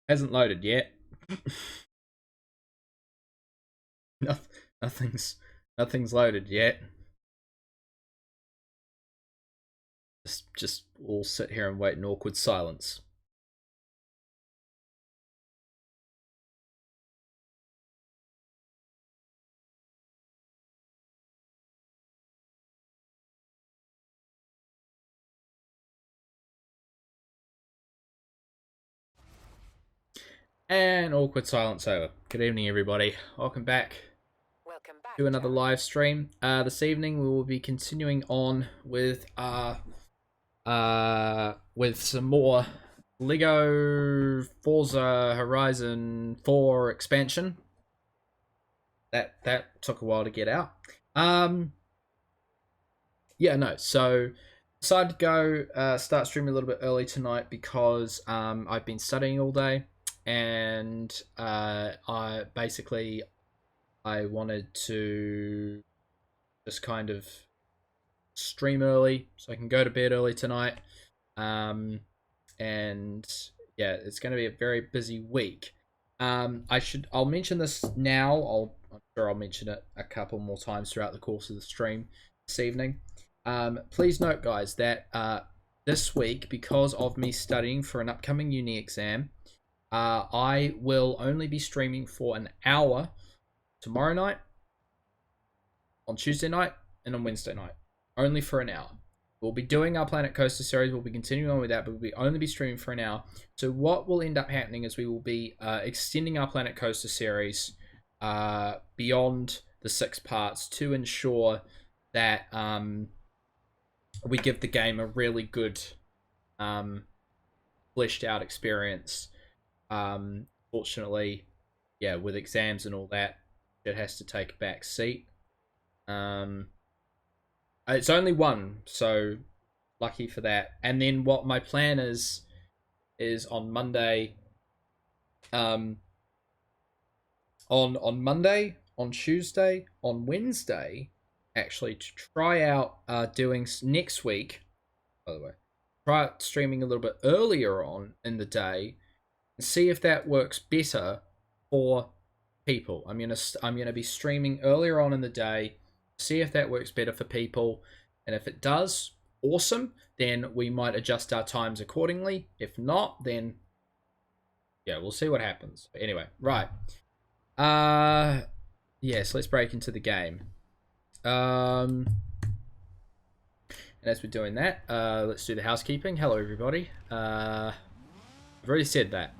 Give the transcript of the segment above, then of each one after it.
Hasn't loaded yet. nothing's nothing's loaded yet. Just all sit here and wait in awkward silence. And awkward silence over. Good evening, everybody. Welcome back to another live stream. This evening we will be continuing on with some more Lego Forza Horizon 4 expansion. That took a while to get out. So decided to go start streaming a little bit early tonight because I've been studying all day, and I wanted to just kind of stream early so I can go to bed early tonight. And yeah, it's going to be a very busy week. I'll mention this now. I'm sure I'll mention it a couple more times throughout the course of the stream this evening. Please note, guys, that this week, because of me studying for an upcoming uni exam, I will only be streaming for an hour tomorrow night, on Tuesday night, and on Wednesday night. Only for an hour. We'll be doing our Planet Coaster series. We'll be continuing on with that, but we'll only be streaming for an hour. So what will end up happening is we will be extending our Planet Coaster series beyond the 6 parts to ensure that we give the game a really good fleshed out experience. Fortunately, yeah, with exams and all that, it has to take a back seat. It's only one, so lucky for that. And then what my plan is on Monday, on Monday, on Tuesday, on Wednesday, actually, to try out doing next week, by the way, try out streaming a little bit earlier on in the day and see if that works better for people. I'm gonna be streaming earlier on in the day, see if that works better for people, and if it does, awesome, then we might adjust our times accordingly. If not, then yeah, we'll see what happens. But anyway, right. Yes, let's break into the game. And as we're doing that, let's do the housekeeping. Hello, everybody. I've already said that.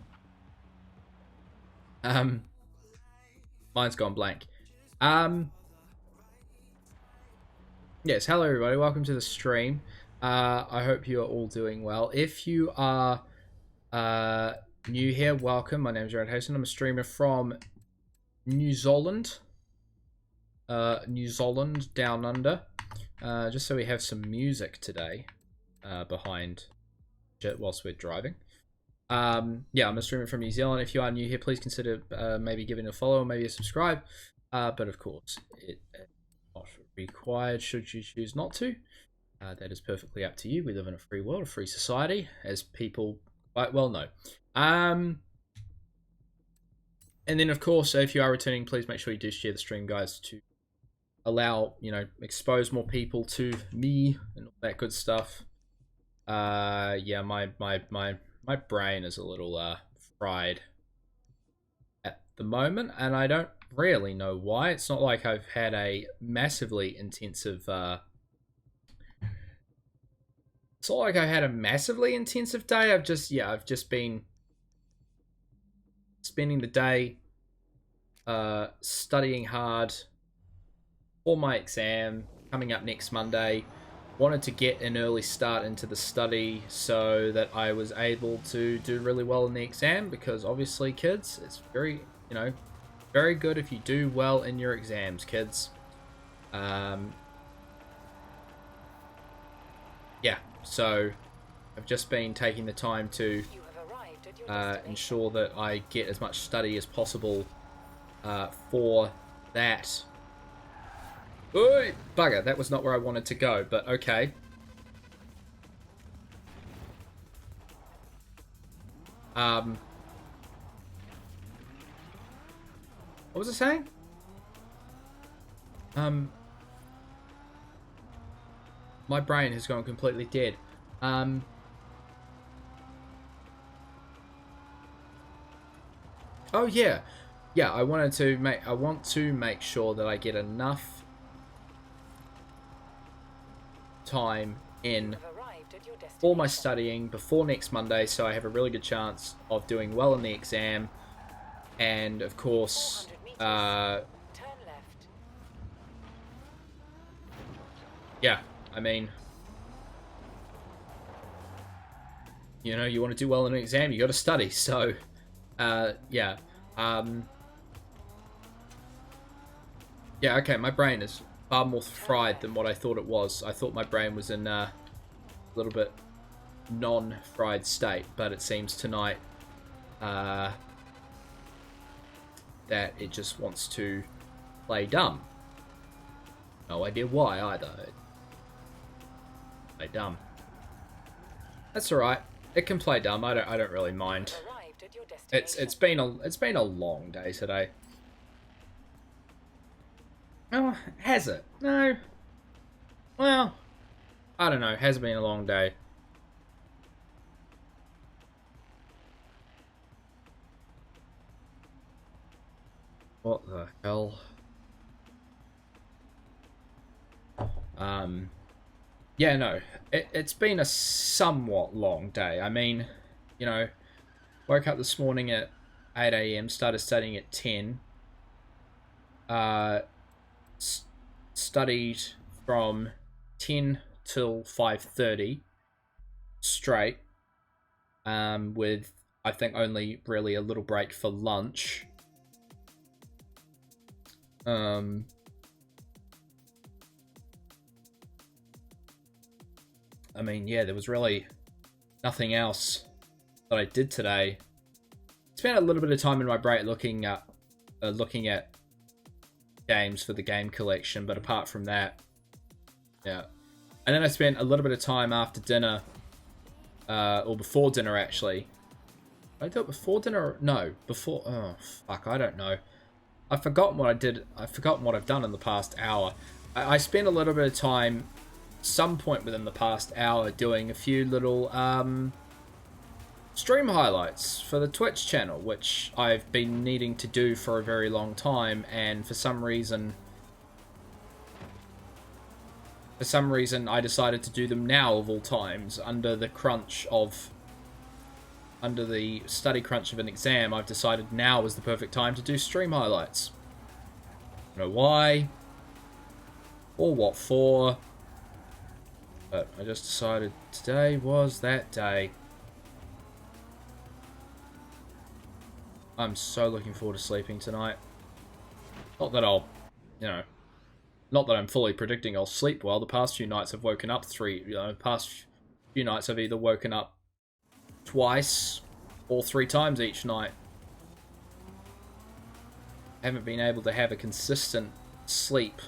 Mine's gone blank. Yes, hello, everybody. Welcome to the stream. I hope you are all doing well. If you are new here, welcome. My name is Jared Hasten. I'm a streamer from New Zealand. New Zealand, down under. Just so we have some music today behind it whilst we're driving. Yeah, I'm a streamer from New Zealand. If you are new here, please consider maybe giving a follow or maybe a subscribe. But of course, it's not required should you choose not to. That is perfectly up to you. We live in a free world, a free society, as people quite well know. And then, of course, if you are returning, please make sure you do share the stream, guys, to allow, expose more people to me and all that good stuff. Yeah, my brain is a little fried at the moment, and I don't really know why. It's not like I've had a massively intensive it's not like I had a massively intensive day. I've just been spending the day studying hard for my exam coming up next Monday. Wanted to get an early start into the study so that I was able to do really well in the exam, because obviously, kids, it's very, very good if you do well in your exams, kids. Yeah, so I've just been taking the time to ensure that I get as much study as possible for that. Ooh, bugger, that was not where I wanted to go, but okay. What was I saying? My brain has gone completely dead. Oh yeah, yeah. I want to make sure that I get enough time in all my studying before next Monday, so I have a really good chance of doing well in the exam. And of course, yeah. I mean, you know, you want to do well in an exam, you got to study. So, yeah. Yeah, okay, my brain is far more fried than what I thought it was. I thought my brain was in a little bit non-fried state, but it seems tonight that it just wants to play dumb. No idea why either. Play dumb. That's alright. It can play dumb. I don't really mind. It's been a long day today. Oh, has it? No. Well, I don't know. Has been a long day. What the hell? Yeah, no. It's been a somewhat long day. I mean, you know, woke up this morning at 8 a.m., started studying at 10. Studied from 10 till 5:30 straight, with I think only really a little break for lunch. I mean, yeah, there was really nothing else that I did today. Spent a little bit of time in my break looking at games for the game collection, but apart from that, yeah. And then I spent a little bit of time after dinner, or before dinner actually. Did I do it before dinner? No, before. Oh fuck, I don't know. I've forgotten what I did. I've forgotten what I've done in the past hour. I spent a little bit of time, some point within the past hour, doing a few little stream highlights for the Twitch channel, which I've been needing to do for a very long time, and for some reason I decided to do them now of all times, under the study crunch of an exam. I've decided now is the perfect time to do stream highlights. I don't know why or what for, but I just decided today was that day. I'm so looking forward to sleeping tonight. Not that I'm fully predicting I'll sleep well. The past few nights I've woken up past few nights I've either woken up twice or 3 times each night. I haven't been able to have a consistent sleep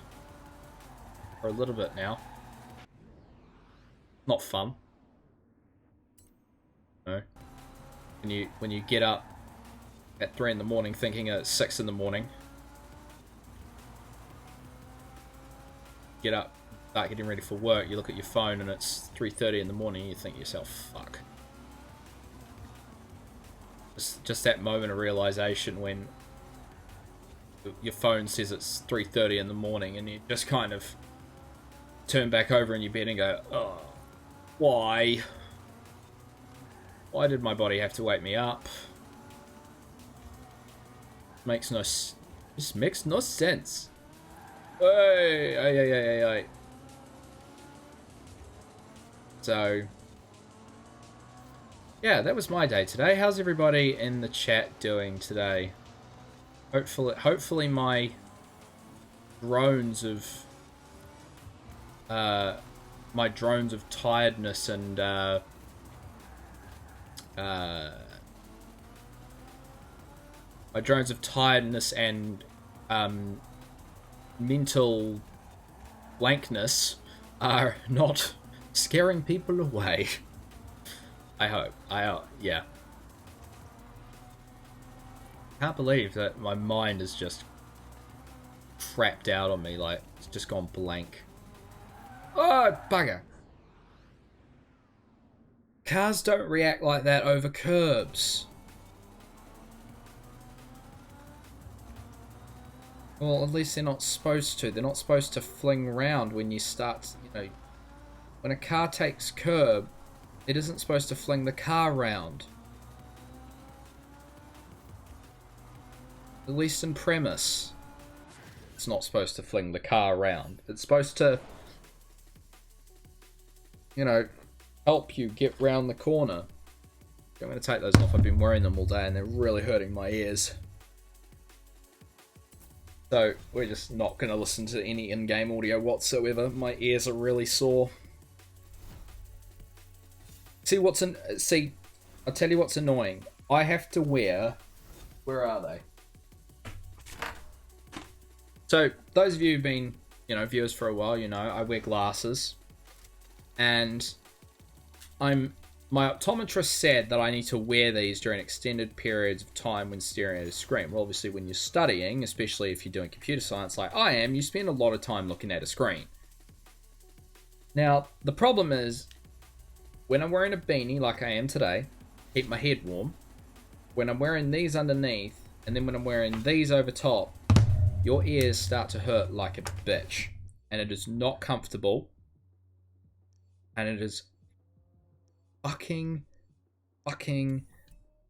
for a little bit now. Not fun. No. When you get up at 3 in the morning thinking it's 6 in the morning. Get up, start getting ready for work, you look at your phone and it's 3:30 in the morning, and you think to yourself, fuck. Just that moment of realization when your phone says it's 3:30 in the morning and you just kind of turn back over in your bed and go, oh, why? Why did my body have to wake me up? Just makes no sense. Hey. So, yeah, that was my day today. How's everybody in the chat doing today? Hopefully my drones of tiredness and mental blankness are not scaring people away. I hope. Yeah. Can't believe that my mind is just crapped out on me. Like, it's just gone blank. Oh, bugger. Cars don't react like that over curbs. Well, at least they're not supposed to. They're not supposed to fling round when you start, you know... When a car takes curb, it isn't supposed to fling the car round. At least in premise, it's not supposed to fling the car round. It's supposed to, you know, help you get round the corner. I'm going to take those off. I've been wearing them all day and they're really hurting my ears. So we're just not going to listen to any in-game audio whatsoever. My ears are really sore. See, I'll tell you what's annoying. I have to wear... Where are they? So, those of you who've been, you know, viewers for a while, you know, I wear glasses. And my optometrist said that I need to wear these during extended periods of time when staring at a screen. Well, obviously, when you're studying, especially if you're doing computer science like I am, you spend a lot of time looking at a screen. Now, the problem is, when I'm wearing a beanie like I am today, keep my head warm. When I'm wearing these underneath, and then when I'm wearing these over top, your ears start to hurt like a bitch. And it is not comfortable. And it is fucking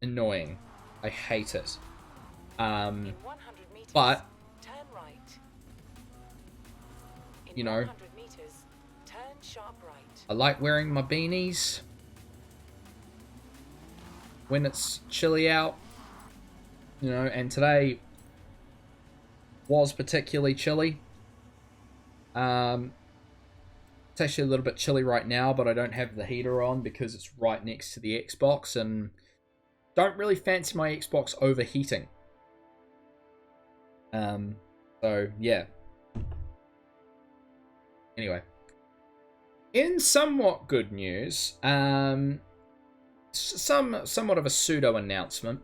annoying. I hate it. But, you know, I like wearing my beanies when it's chilly out, you know, and today was particularly chilly. It's actually a little bit chilly right now, but I don't have the heater on because it's right next to the Xbox, and don't really fancy my Xbox overheating. So yeah. Anyway, in somewhat good news, somewhat of a pseudo announcement.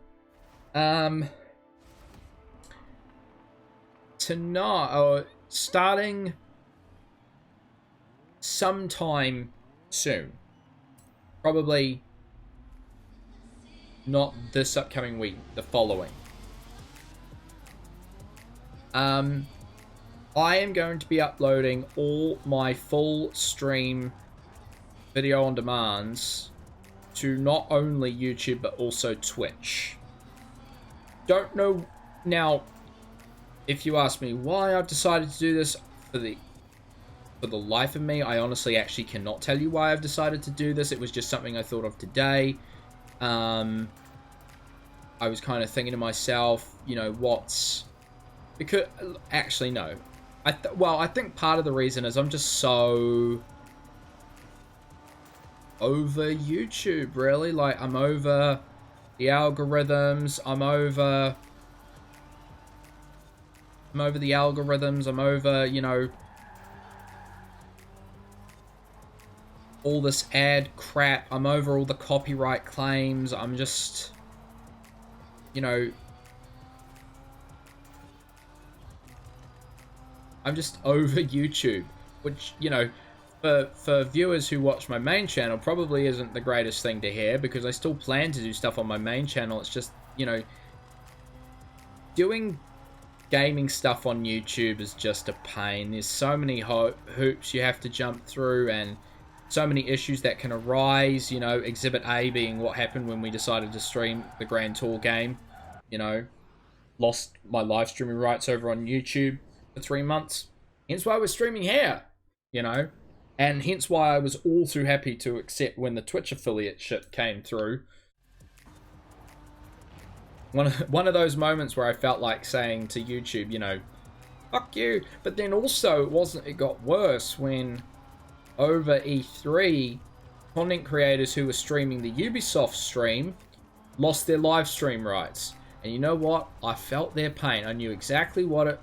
Tonight, starting sometime soon, probably not this upcoming week, the following. I am going to be uploading all my full stream video on demands to not only YouTube but also Twitch. Don't know now. If you ask me why I've decided to do this, for the life of me, I honestly actually cannot tell you why I've decided to do this. It was just something I thought of today. I was kind of thinking to myself, you know, because actually no. I think part of the reason is I'm just so over YouTube, really. Like, I'm over the algorithms, I'm over the algorithms, I'm over, you know, all this ad crap, I'm over all the copyright claims, I'm just, you know, I'm just over YouTube, which, you know, for viewers who watch my main channel probably isn't the greatest thing to hear, because I still plan to do stuff on my main channel. It's just, you know, doing gaming stuff on YouTube is just a pain. There's so many hoops you have to jump through, and so many issues that can arise, you know, Exhibit A being what happened when we decided to stream the Grand Tour game, you know, lost my live streaming rights over on YouTube for 3 months, hence why we're streaming here, you know, and hence why I was all too happy to accept when the Twitch affiliate shit came through. One of those moments where I felt like saying to YouTube, you know, fuck you. But then also, it got worse when over E3, content creators who were streaming the Ubisoft stream lost their live stream rights. And you know what? I felt their pain. I knew exactly when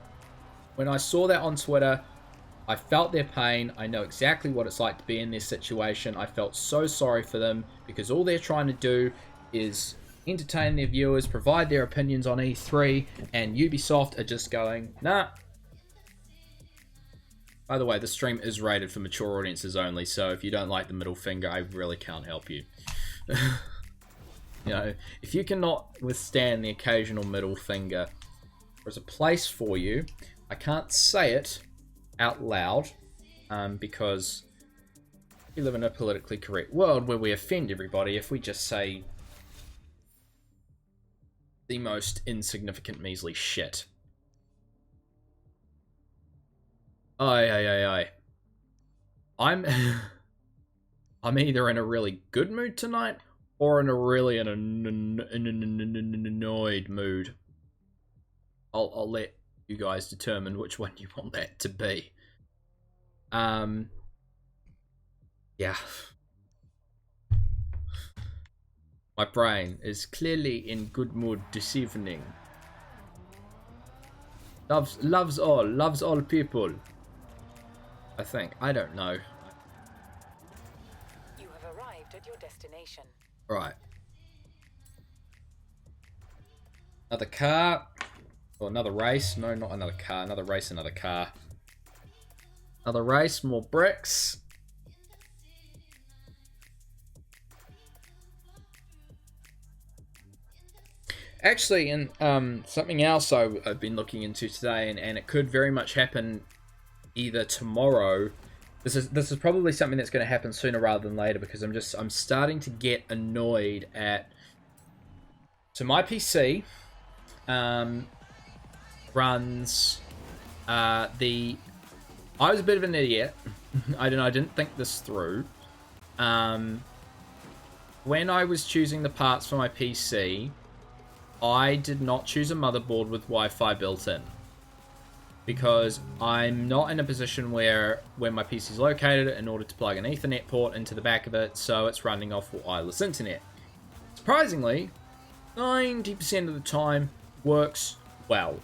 I saw that on Twitter, I felt their pain. I know exactly what it's like to be in this situation. I felt so sorry for them, because all they're trying to do is entertain their viewers, provide their opinions on E3, and Ubisoft are just going, nah, By the way, the stream is rated for mature audiences only, so if you don't like the middle finger, I really can't help you. You know, if you cannot withstand the occasional middle finger, there's a place for you. I can't say it out loud, because we live in a politically correct world where we offend everybody if we just say the most insignificant measly shit. Aye. I'm either in a really good mood tonight or in a really annoyed mood. I'll let you guys determine which one you want that to be. Yeah. My brain is clearly in good mood this evening. Loves all people. I think. I don't know. You have arrived at your destination. Right. Another car. Or another race. No, not another car. Another race, another car. Another race, more bricks. Actually, and something else I've been looking into today, and it could very much happen either tomorrow. This is probably something that's going to happen sooner rather than later, because I'm starting to get annoyed at. So my PC runs the. I was a bit of an idiot. I didn't think this through. When I was choosing the parts for my PC, I did not choose a motherboard with Wi-Fi built in, because I'm not in a position where my PC is located in order to plug an Ethernet port into the back of it, so it's running off wireless internet. Surprisingly, 90% of the time works well.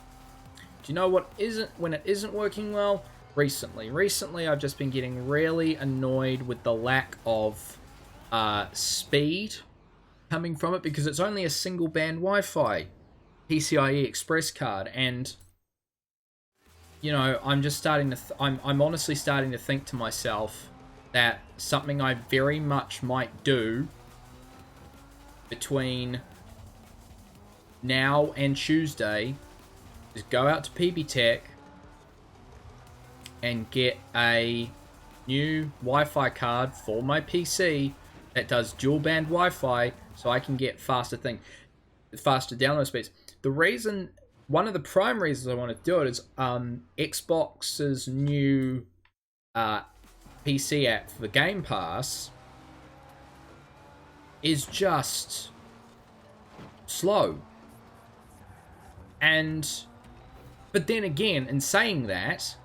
Do you know what isn't when it isn't working well? Recently I've just been getting really annoyed with the lack of speed coming from it, because it's only a single band Wi-Fi PCIe Express card, and you know, I'm just starting to I'm honestly starting to think to myself that something I very much might do between now and Tuesday is go out to PB Tech and get a new Wi-Fi card for my PC that does dual band Wi-Fi, so I can get faster download speeds. One of the prime reasons I want to do it is Xbox's new PC app for the Game Pass is just slow. But then again, in saying that,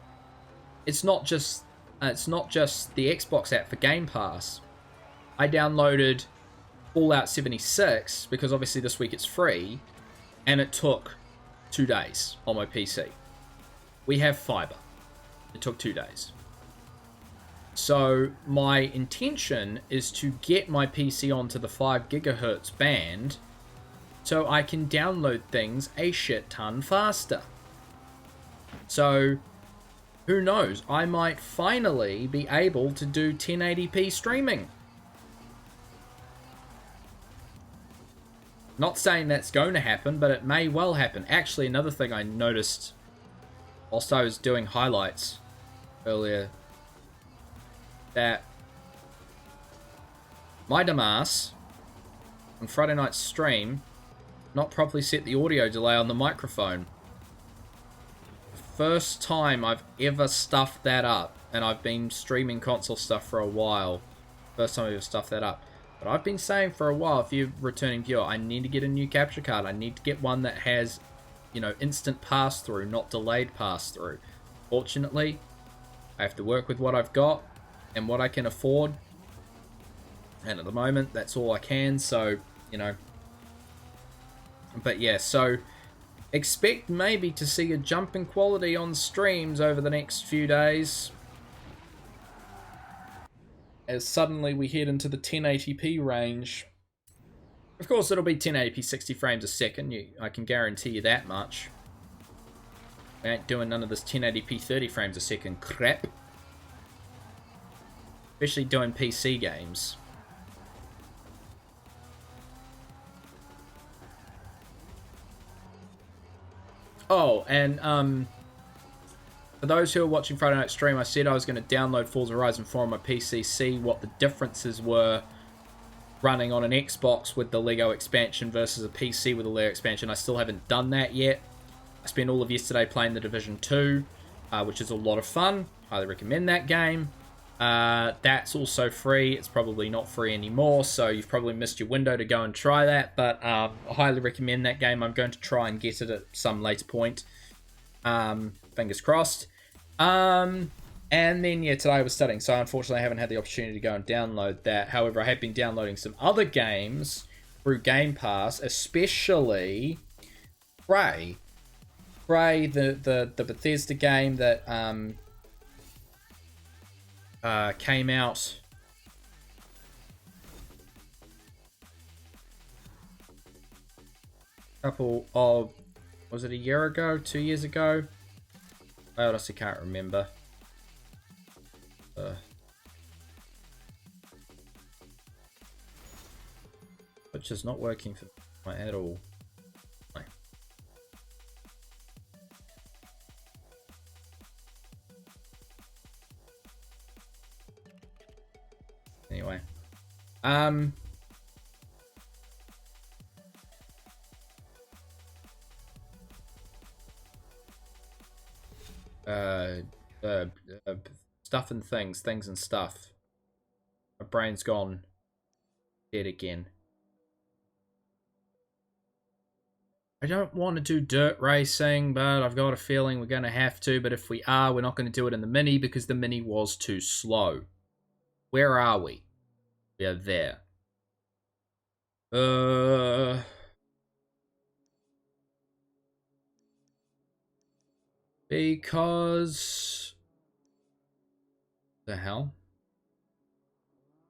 it's not just the Xbox app for Game Pass. I downloaded Fallout 76 because obviously this week it's free, and it took 2 days on my PC. We have fiber. It took 2 days. So my intention is to get my PC onto the 5 gigahertz band so I can download things a shit ton faster. So who knows? I might finally be able to do 1080p streaming. Not saying that's going to happen, but it may well happen. Actually, another thing I noticed whilst I was doing highlights earlier, that my dumbass on Friday night's stream not properly set the audio delay on the microphone. First time I've ever stuffed that up, and I've been streaming console stuff for a while. First time I've ever stuffed that up. But I've been saying for a while, if you're a returning viewer, I need to get a new capture card. I need to get one that has, instant pass-through, not delayed pass-through. Fortunately, I have to work with what I've got and what I can afford. And at the moment, that's all I can, so, But yeah, so expect maybe to see a jump in quality on streams over the next few days, as suddenly we head into the 1080p range. Of course, it'll be 1080p 60 frames a second. I can guarantee you that much. We ain't doing none of this 1080p 30 frames a second crap. especially doing PC games. Oh, and for those who are watching Friday Night Stream, I said I was going to download Forza Horizon 4 on my PC, see what the differences were running on an Xbox with the Lego expansion versus a PC with the Lego expansion. I still haven't done that yet. I spent all of yesterday playing The Division 2, which is a lot of fun. Highly recommend that game. That's also free. It's probably not free anymore, so you've probably missed your window to go and try that, but I highly recommend that game. I'm going to try and get it at some later point. Fingers crossed. And then, yeah, today I was studying, so unfortunately I haven't had the opportunity to go and download that. However, I have been downloading some other games through Game Pass, especially Prey. Prey, the Bethesda game that came out a couple of, was it a year ago, 2 years ago? I honestly can't remember. Which is not working for me at all. No. Anyway. Stuff and things and stuff. My brain's gone dead again. I don't want to do dirt racing, but I've got a feeling we're going to have to. But if we are, we're not going to do it in the Mini because the Mini was too slow. Where are we? We are there. Because... the hell?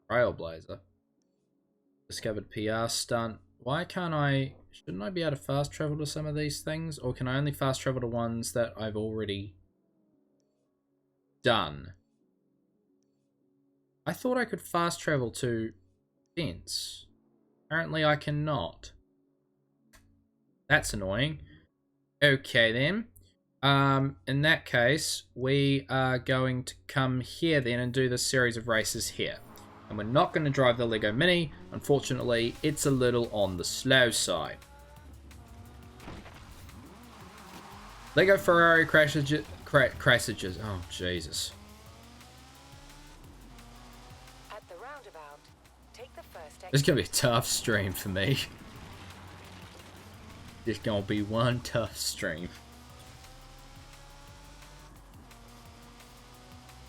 Trailblazer. Discovered PR stunt. Why can't I... shouldn't I be able to fast travel to some of these things? Or can I only fast travel to ones that I've already done? I thought I could fast travel to events. Apparently I cannot. That's annoying. Okay then. In that case, we are going to come here then and do this series of races here. And we're not going to drive the Lego Mini. Unfortunately, it's a little on the slow side. Lego Ferrari crashes. Oh, Jesus. At the roundabout, take the first exit. This is going to be a tough stream for me. It's going to be one tough stream.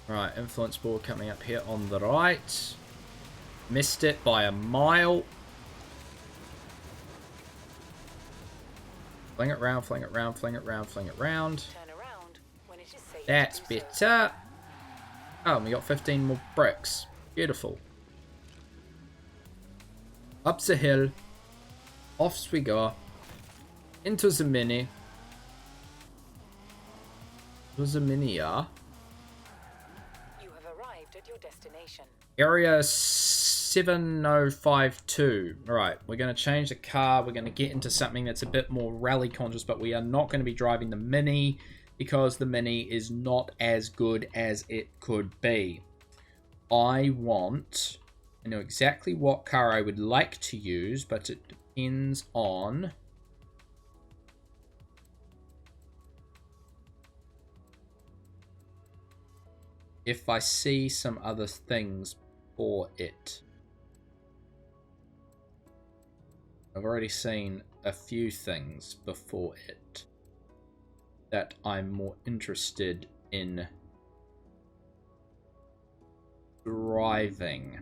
Right, influence board coming up here on the right. Missed it by a mile. Fling it round, fling it round, fling it round, fling it round. Turn around when it is safe. That's to do so. better. Oh, and we got 15 more bricks. Beautiful. Up the hill. Off we go. Into the Mini. To the Mini, yeah. You have arrived at your destination. Area 7052. Alright, we're going to change the car. We're going to get into something that's a bit more rally conscious, but we are not going to be driving the Mini because the Mini is not as good as it could be. I know exactly what car I would like to use, but it depends on... if I see some other things for it. I've already seen a few things before it that I'm more interested in driving.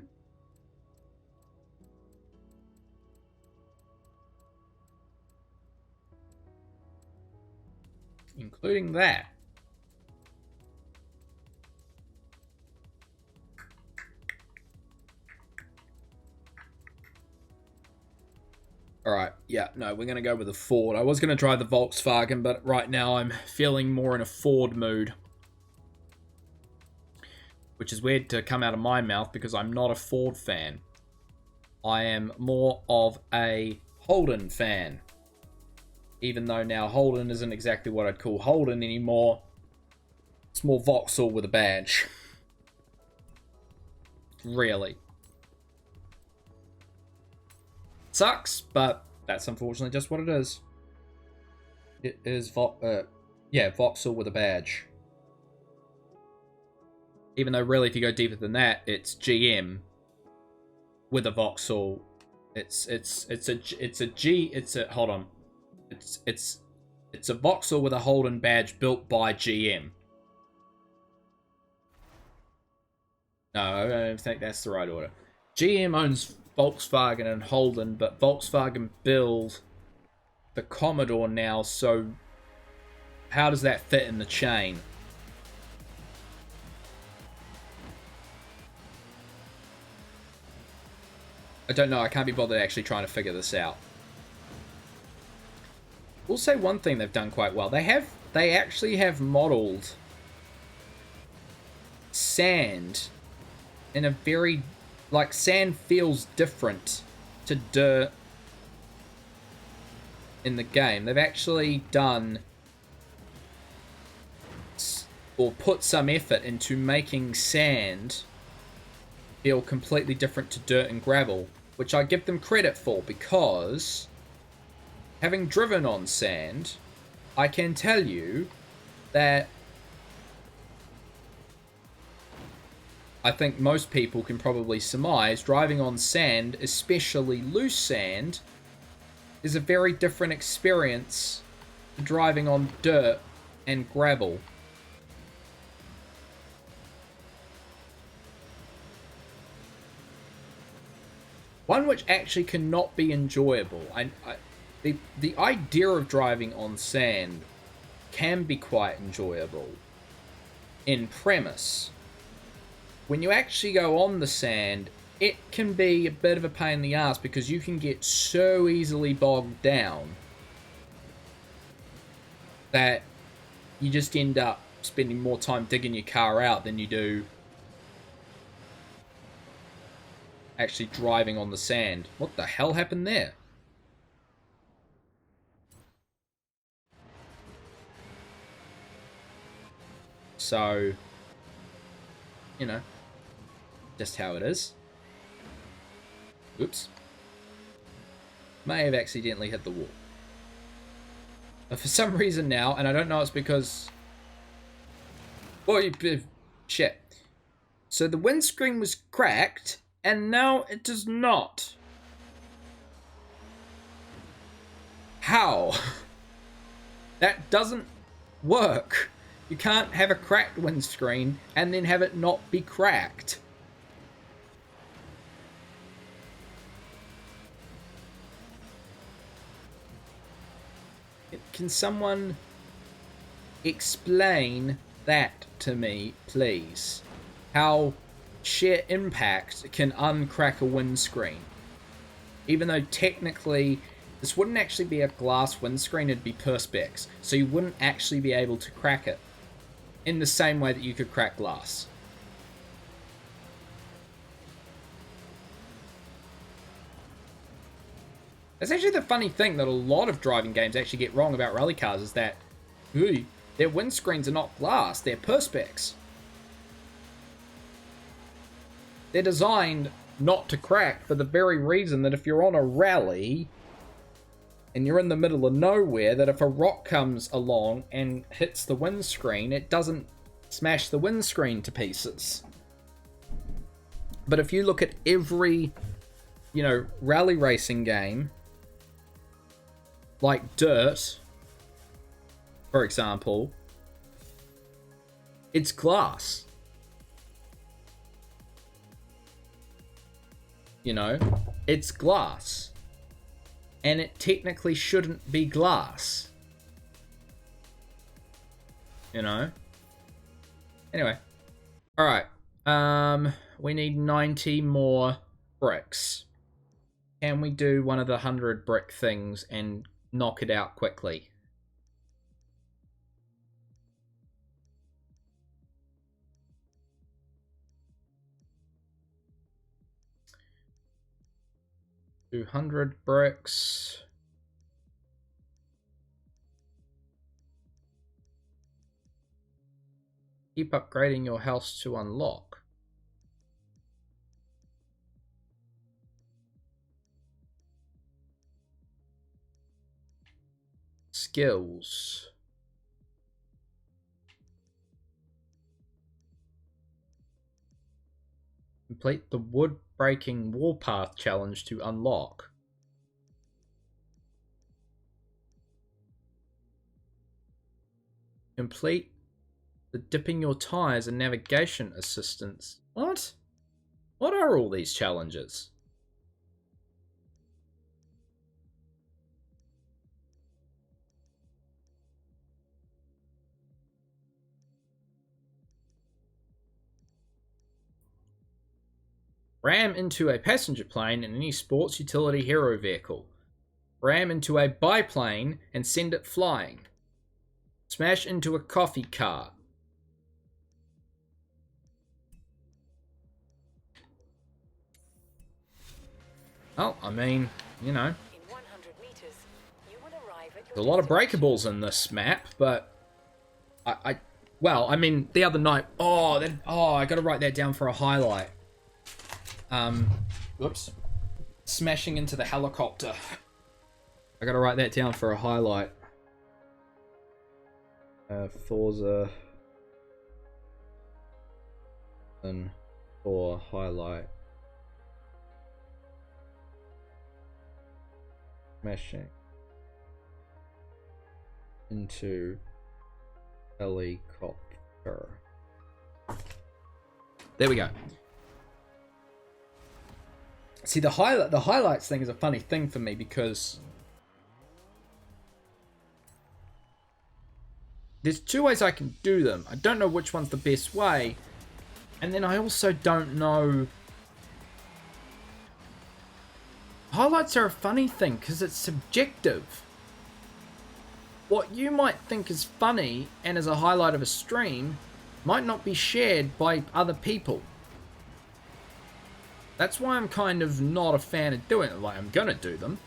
Including that. Alright, yeah, no, we're going to go with a Ford. I was going to drive the Volkswagen, but right now I'm feeling more in a Ford mood. which is weird to come out of my mouth because I'm not a Ford fan. I am more of a Holden fan. Even though now Holden isn't exactly what I'd call Holden anymore. It's more Vauxhall with a badge. Really. Sucks, but that's unfortunately just what it is. It is Vauxhall with a badge. Even though really if you go deeper than that, it's GM with a Vauxhall. It's a Vauxhall with a Holden badge built by GM. No, I don't think that's the right order. GM owns Volkswagen and Holden, but Volkswagen build the Commodore now, so how does that fit in the chain? I don't know, I can't be bothered actually trying to figure this out. We'll say one thing they've done quite well. They actually have modeled sand in a very, like, sand feels different to dirt in the game. They've actually done or put some effort into making sand feel completely different to dirt and gravel, which I give them credit for, because having driven on sand, I can tell you that I think most people can probably surmise driving on sand, especially loose sand, is a very different experience to driving on dirt and gravel. One which actually cannot be enjoyable. The idea of driving on sand can be quite enjoyable in premise. When you actually go on the sand, it can be a bit of a pain in the ass because you can get so easily bogged down that you just end up spending more time digging your car out than you do actually driving on the sand. What the hell happened there? So, you know, just how it is. Oops. May have accidentally hit the wall. But for some reason now, and I don't know, it's because... Well, shit. So the windscreen was cracked, and now it does not. How? That doesn't work. You can't have a cracked windscreen and then have it not be cracked. Can someone explain that to me, please? How sheer impact can uncrack a windscreen? Even though technically this wouldn't actually be a glass windscreen, it'd be perspex. So you wouldn't actually be able to crack it in the same way that you could crack glass. That's actually the funny thing that a lot of driving games actually get wrong about rally cars, is that their windscreens are not glass, they're perspex. They're designed not to crack for the very reason that if you're on a rally and you're in the middle of nowhere, that if a rock comes along and hits the windscreen, it doesn't smash the windscreen to pieces. But if you look at every, rally racing game, like Dirt, for example, it's glass. It's glass. And it technically shouldn't be glass. Anyway. Alright. We need 90 more bricks. Can we do one of the 100 brick things and knock it out quickly? 200 bricks. Keep upgrading your house to unlock. Skills. Complete the wood breaking warpath challenge to unlock. Complete the dipping your tires and navigation assistance. What? What are all these challenges? Ram into a passenger plane in any sports utility hero vehicle. Ram into a biplane and send it flying. Smash into a coffee cart. Well, I mean, you know, In 100 meters, you will arrive at your there's a lot of destination. breakables in this map, but well, I mean, the other night, I gotta write that down for a highlight. Whoops. Smashing into the helicopter. I gotta write that down for a highlight. Forza. And for highlight. Smashing into helicopter. There we go. See, the highlights thing is a funny thing for me because there's two ways I can do them. I don't know which one's the best way, and then I also don't know. Highlights are a funny thing because it's subjective. What you might think is funny and is a highlight of a stream might not be shared by other people. That's why I'm kind of not a fan of doing it. Like, I'm gonna do them,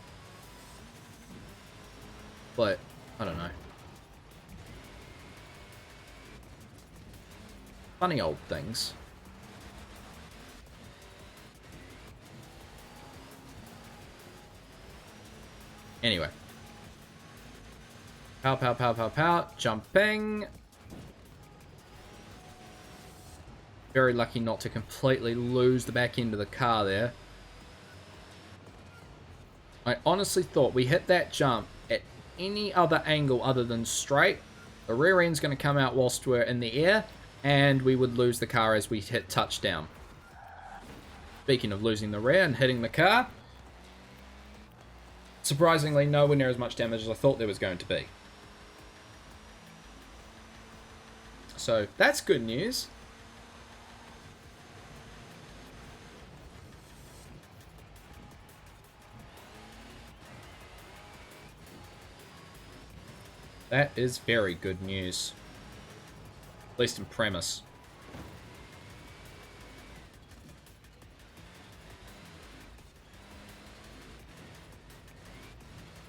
but I don't know. Funny old things. Anyway. Pow, pow, pow, pow, pow. Jumping. Very lucky not to completely lose the back end of the car there. I honestly thought we hit that jump at any other angle other than straight. The rear end's going to come out whilst we're in the air, and we would lose the car as we hit touchdown. Speaking of losing the rear and hitting the car, surprisingly nowhere near as much damage as I thought there was going to be. So that's good news. That is very good news. At least in premise.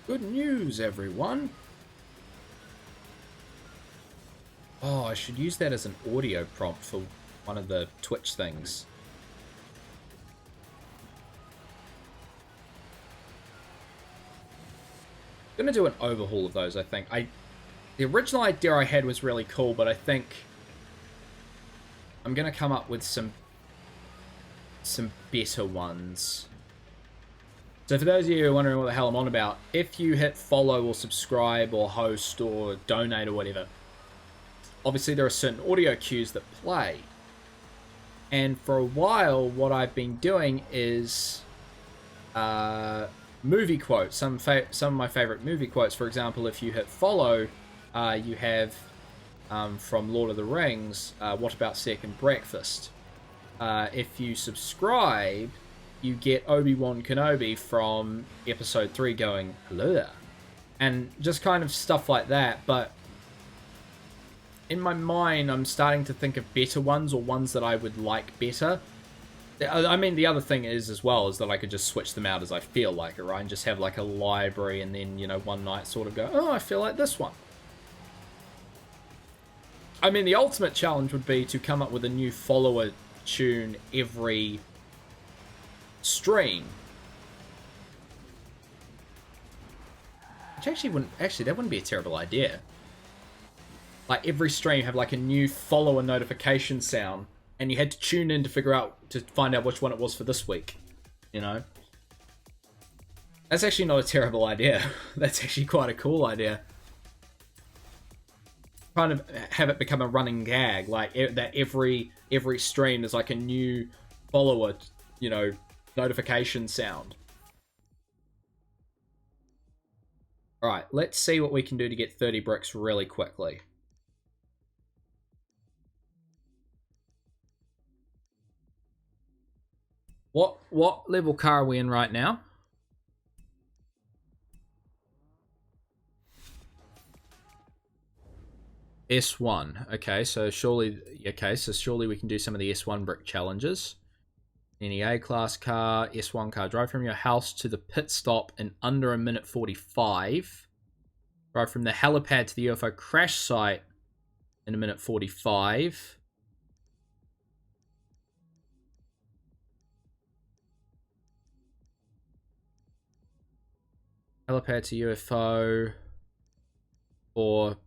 Good news, everyone. Oh, I should use that as an audio prompt for one of the Twitch things. I'm gonna do an overhaul of those, I think. The original idea I had was really cool, but I think I'm gonna come up with some better ones. So for those of you who are wondering what the hell I'm on about, if you hit follow or subscribe or host or donate or whatever, obviously there are certain audio cues that play. And for a while, what I've been doing is movie quotes. Some of my favorite movie quotes. For example, if you hit follow, you have from Lord of the Rings, What About Second Breakfast? If you subscribe, you get Obi-Wan Kenobi from episode 3 going, hello there. And just kind of stuff like that. But in my mind, I'm starting to think of better ones or ones that I would like better. I mean, the other thing is as well is that I could just switch them out as I feel like it, right? And just have like a library, and then one night sort of go, oh, I feel like this one. I mean, the ultimate challenge would be to come up with a new follower tune every stream. Which actually that wouldn't be a terrible idea. Like every stream have like a new follower notification sound, and you had to tune in to find out which one it was for this week. That's actually not a terrible idea. That's actually quite a cool idea. Kind of have it become a running gag, like that every stream there's like a new follower, notification sound. All right, let's see what we can do to get 30 bricks really quickly. What level car are we in right now? S1. Okay, so surely we can do some of the S1 brick challenges. Any A-class car, S1 car. Drive from your house to the pit stop in under a minute 45. Drive from the helipad to the UFO crash site in a minute 45. Helipad to UFO. Or...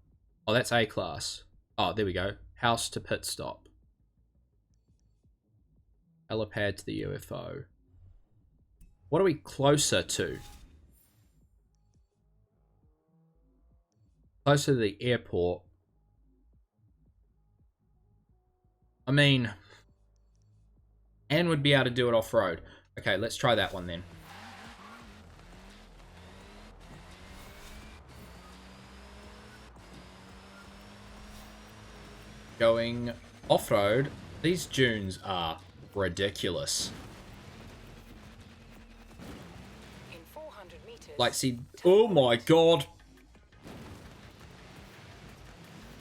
Oh, that's A-class. Oh, there we go. House to pit stop. Helipad to the UFO. What are we closer to? Closer to the airport. I mean... Anne would be able to do it off-road. Okay, let's try that one then. Going off-road, these dunes are ridiculous. In 400 meters, like, see, oh my god.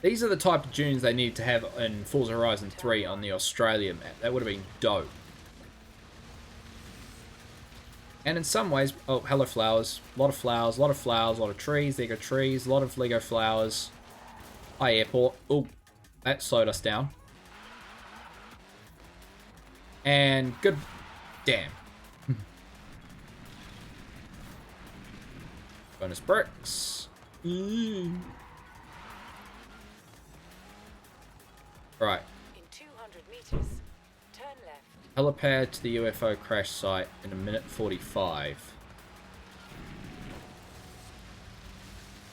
These are the type of dunes they need to have in Forza Horizon 3 on the Australia map. That would have been dope. And in some ways, oh, hello flowers. A lot of flowers, a lot of flowers, a lot of trees. Lego trees, a lot of Lego flowers. Hi, airport. Oh. That slowed us down. And good. Damn. Bonus bricks. Right. in 200 meters, turn left. Helipad to the UFO crash site in a minute 45.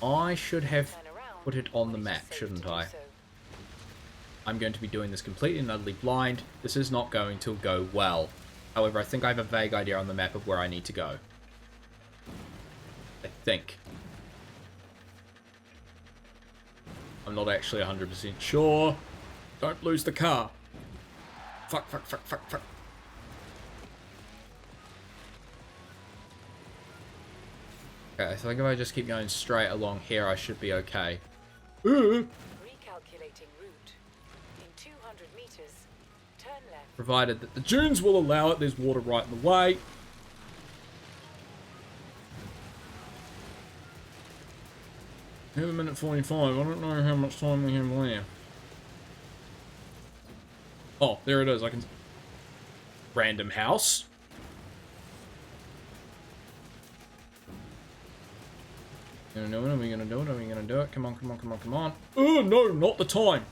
I should have put it on the map, shouldn't I? I'm going to be doing this completely and utterly blind. This is not going to go well. However, I think I have a vague idea on the map of where I need to go. I think. I'm not actually 100% sure. Don't lose the car. Fuck, fuck, fuck, fuck, fuck. Okay, I think if I just keep going straight along here, I should be okay. Recalculating route. In 200 meters, turn left. Provided that the dunes will allow it, there's water right in the way. Here's a minute 45. I don't know how much time we have left. Oh, there it is. I can... Random house. Are we gonna do it? Are we gonna do it? Are we gonna do it? Come on, come on, come on, come on. Oh, no, not the time.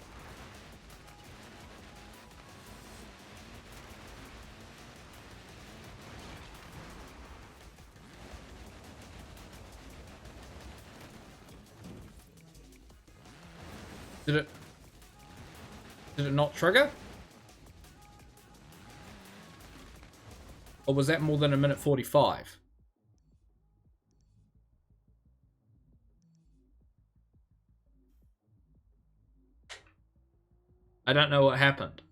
Did it not trigger? Or was that more than a minute 45? I don't know what happened.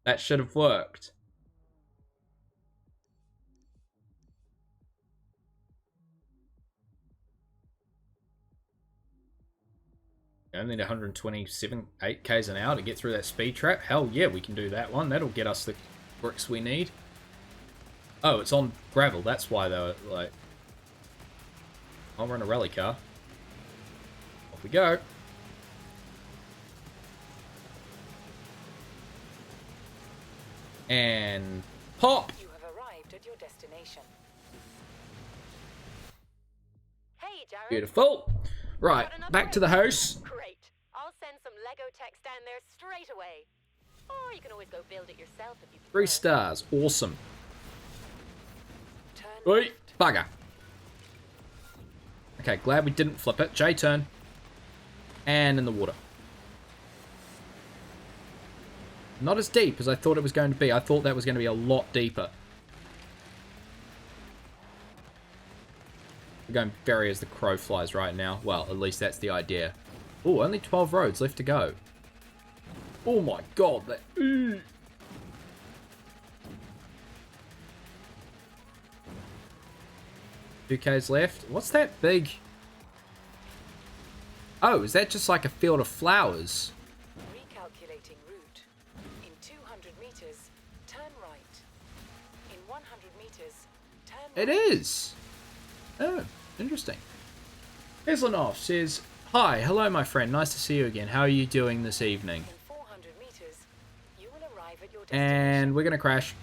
That should have worked. I need 127 8Ks an hour to get through that speed trap. Hell yeah, we can do that one. That'll get us the bricks we need. Oh, it's on gravel. That's why they were like... I'll run a rally car. Off we go. And pop! You have arrived at your destination. Hey, Jared. Beautiful. Right, back to the house. Great. I'll send some Lego techs down there straight away. Or you can always go build it yourself if you prefer. 3 stars. Awesome. Turn Oi, left. bugger. Okay, glad we didn't flip it. J turn. And in the water. Not as deep as I thought it was going to be. I thought that was going to be a lot deeper. We're going very as the crow flies right now. Well, at least that's the idea. Oh, only 12 roads left to go. Oh my god, that... 2Ks left. What's that big... Oh, is that just like a field of flowers? Recalculating route. In 200 meters, turn right. In 100 meters, turn It right. is. Oh, interesting. Hazelnoff says, "Hi, hello my friend, nice to see you again. How are you doing this evening?" In 400 meters, you will arrive at your destination. And we're gonna crash.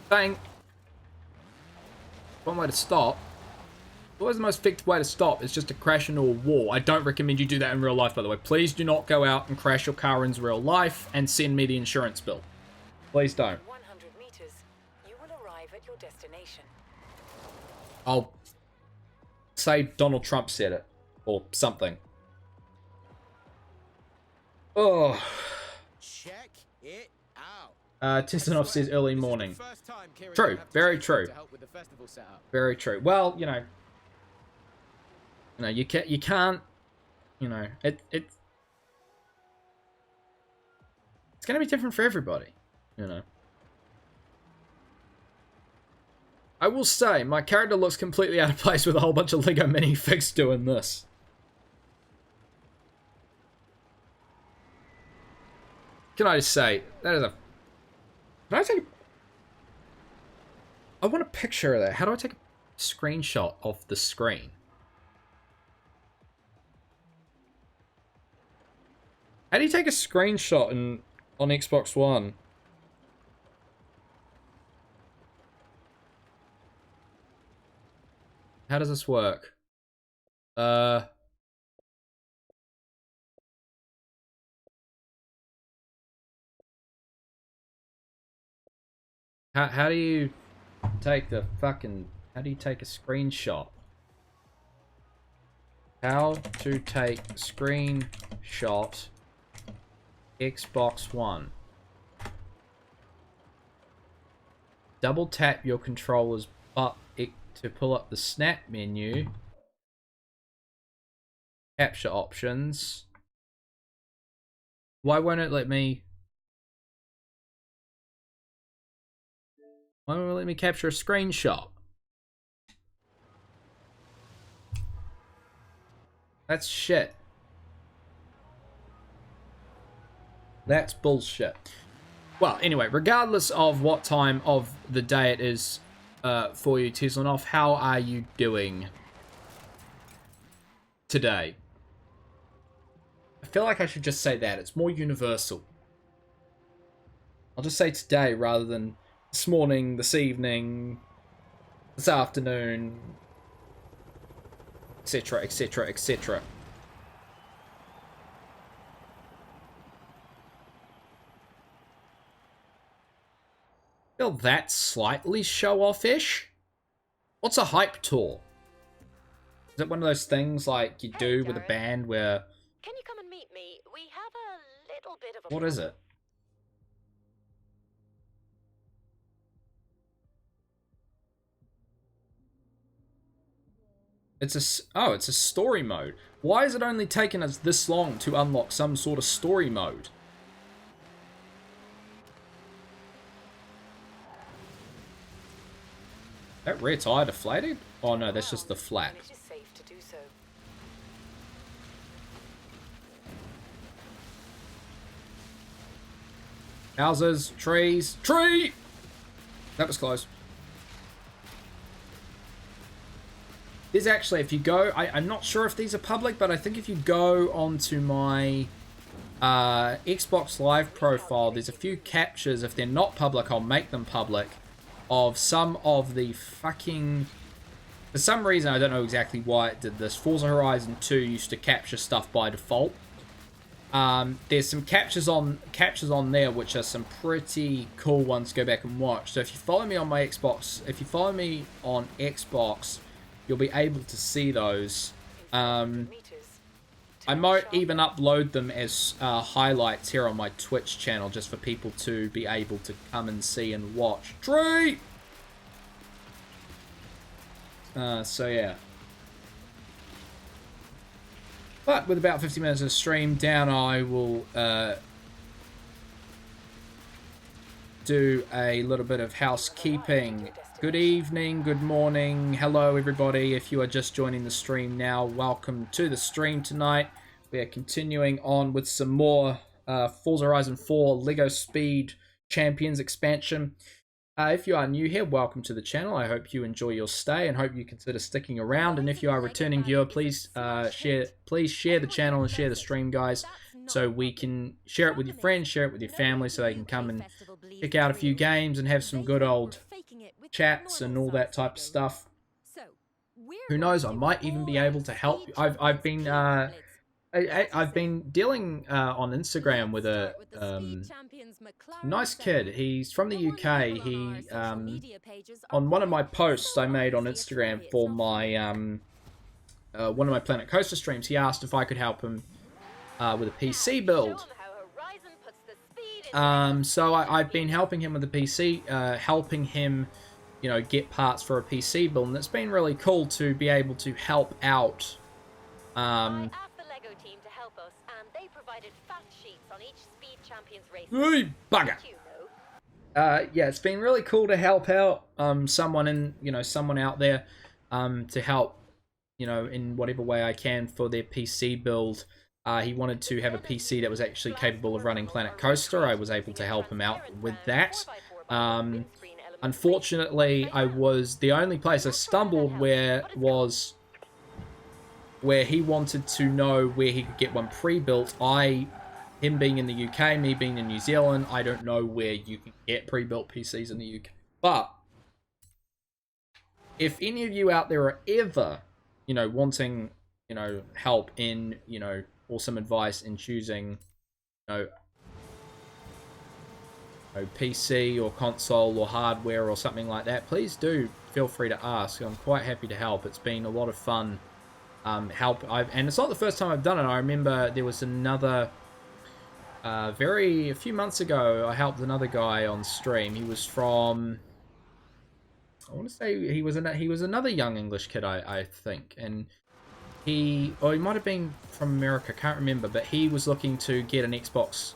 Bang. One way to stop. Always the most effective way to stop is just to crash into a wall. I don't recommend you do that in real life, by the way. Please do not go out and crash your car in real life and send me the insurance bill. Please don't. In 100 meters, you will arrive at your destination. I'll say Donald Trump said it. Or something. Oh. Check it out. Tisanov says early morning. True, very true. Very true. Well, you know, you can't, you know, it's gonna be different for everybody, you know. I will say, my character looks completely out of place with a whole bunch of Lego minifigs doing this. Can I just say, that is a... Can I take a... I want a picture of that. How do I take a screenshot of the screen? How do you take a screenshot on Xbox One? How does this work? How do you take the fucking... How do you take a screenshot? How to take screenshot Xbox One. Double tap your controller's butt to pull up the snap menu. Capture options. Why won't it let me... Why won't it let me capture a screenshot? That's shit. That's bullshit. Well, anyway, regardless of what time of the day it is for you, Teslanov, how are you doing today? I feel like I should just say that. It's more universal. I'll just say today rather than this morning, this evening, this afternoon, etc., etc., etc. Feel that's slightly show-off-ish? What's a hype tour? Is it one of those things like you do with a band where... Can you come and meet me? We have a little bit of a... What is it? It's a story mode. Why has it only taken us this long to unlock some sort of story mode? That rear tire deflated? Oh no, that's just the flat. It is safe to do so. Houses, trees, tree! That was close. There's actually, if you go, I'm not sure if these are public, but I think if you go onto my Xbox Live profile, there's a few captures. If they're not public, I'll make them public, of some of the fucking... For some reason, I don't know exactly why it did this. Forza Horizon 2 used to capture stuff by default. There's some captures on there, which are some pretty cool ones to go back and watch. So if you follow me on my Xbox, if you follow me on Xbox, you'll be able to see those. I might even upload them as highlights here on my Twitch channel, just for people to be able to come and see and watch. Tree! So yeah. But with about 50 minutes of stream down, I will do a little bit of housekeeping. Good evening, good morning, hello everybody. If you are just joining the stream now, welcome to the stream tonight. We are continuing on with some more Forza Horizon 4 LEGO Speed Champions expansion. If you are new here, welcome to the channel. I hope you enjoy your stay and hope you consider sticking around. And if you are a returning viewer, please share the channel and share the stream, guys, so we can share it with your friends, share it with your family, so they can come and check out a few games and have some good old chats and all that type of stuff. Who knows? I might even be able to help. I've been dealing on Instagram with a nice kid. He's from the UK. He on one of my posts I made on Instagram for my one of my Planet Coaster streams, he asked if I could help him with a PC build. So I've been helping him with the PC, helping him, you know, get parts for a PC build, and it's been really cool to be able to help out. Hey, bugger! Yeah, it's been really cool to help out someone out there to help, you know, in whatever way I can for their PC build. He wanted to have a PC that was actually capable of running Planet Coaster. I was able to help him out with that. Unfortunately, the only place I stumbled where he wanted to know where he could get one pre-built. Him being in the UK, me being in New Zealand, I don't know where you can get pre-built PCs in the UK. But if any of you out there are ever, you know, wanting, you know, help in, you know, or some advice in choosing, you know, PC or console or hardware or something like that, please do feel free to ask. I'm quite happy to help. It's been a lot of fun. And it's not the first time I've done it. I remember there was another. A few months ago, I helped another guy on stream. He was from, I want to say he was another young English kid, I think, and he might have been from America, can't remember, but he was looking to get an Xbox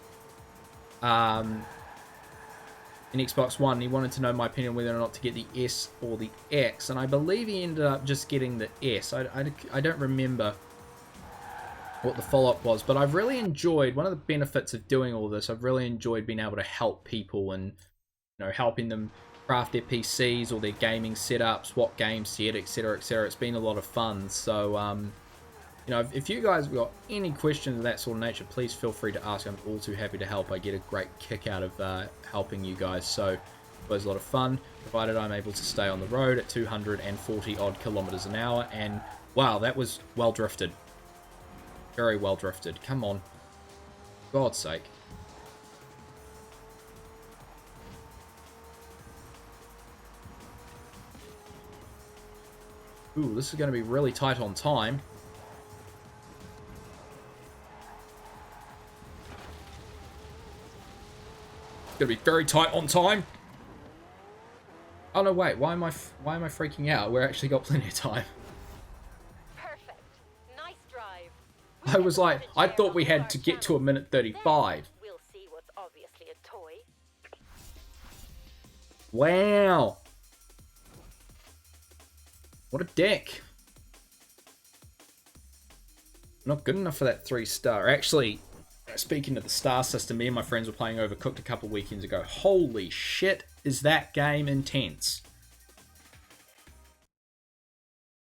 One. He wanted to know my opinion whether or not to get the S or the X, and I believe he ended up just getting the S. I don't remember what the follow-up was, but I've really enjoyed, one of the benefits of doing all this, I've really enjoyed being able to help people and, you know, helping them craft their PCs or their gaming setups, what games to get, etc, etc. It's been a lot of fun. So you know, if you guys have got any questions of that sort of nature, please feel free to ask. I'm all too happy to help. I get a great kick out of helping you guys, so it was a lot of fun, provided I'm able to stay on the road at 240 odd kilometers an hour. And wow, that was well drifted. Very well drifted. Come on. For God's sake. Ooh, this is going to be really tight on time. It's going to be very tight on time. Oh no, wait. Why am I freaking out? We're actually got plenty of time. I was like, I thought we had to get to a minute 35. We'll see what's obviously a toy. Wow. What a dick. Not good enough for that 3-star. Actually, Speaking of the star system, me and my friends were playing Overcooked a couple weekends ago. Holy shit, is that game intense.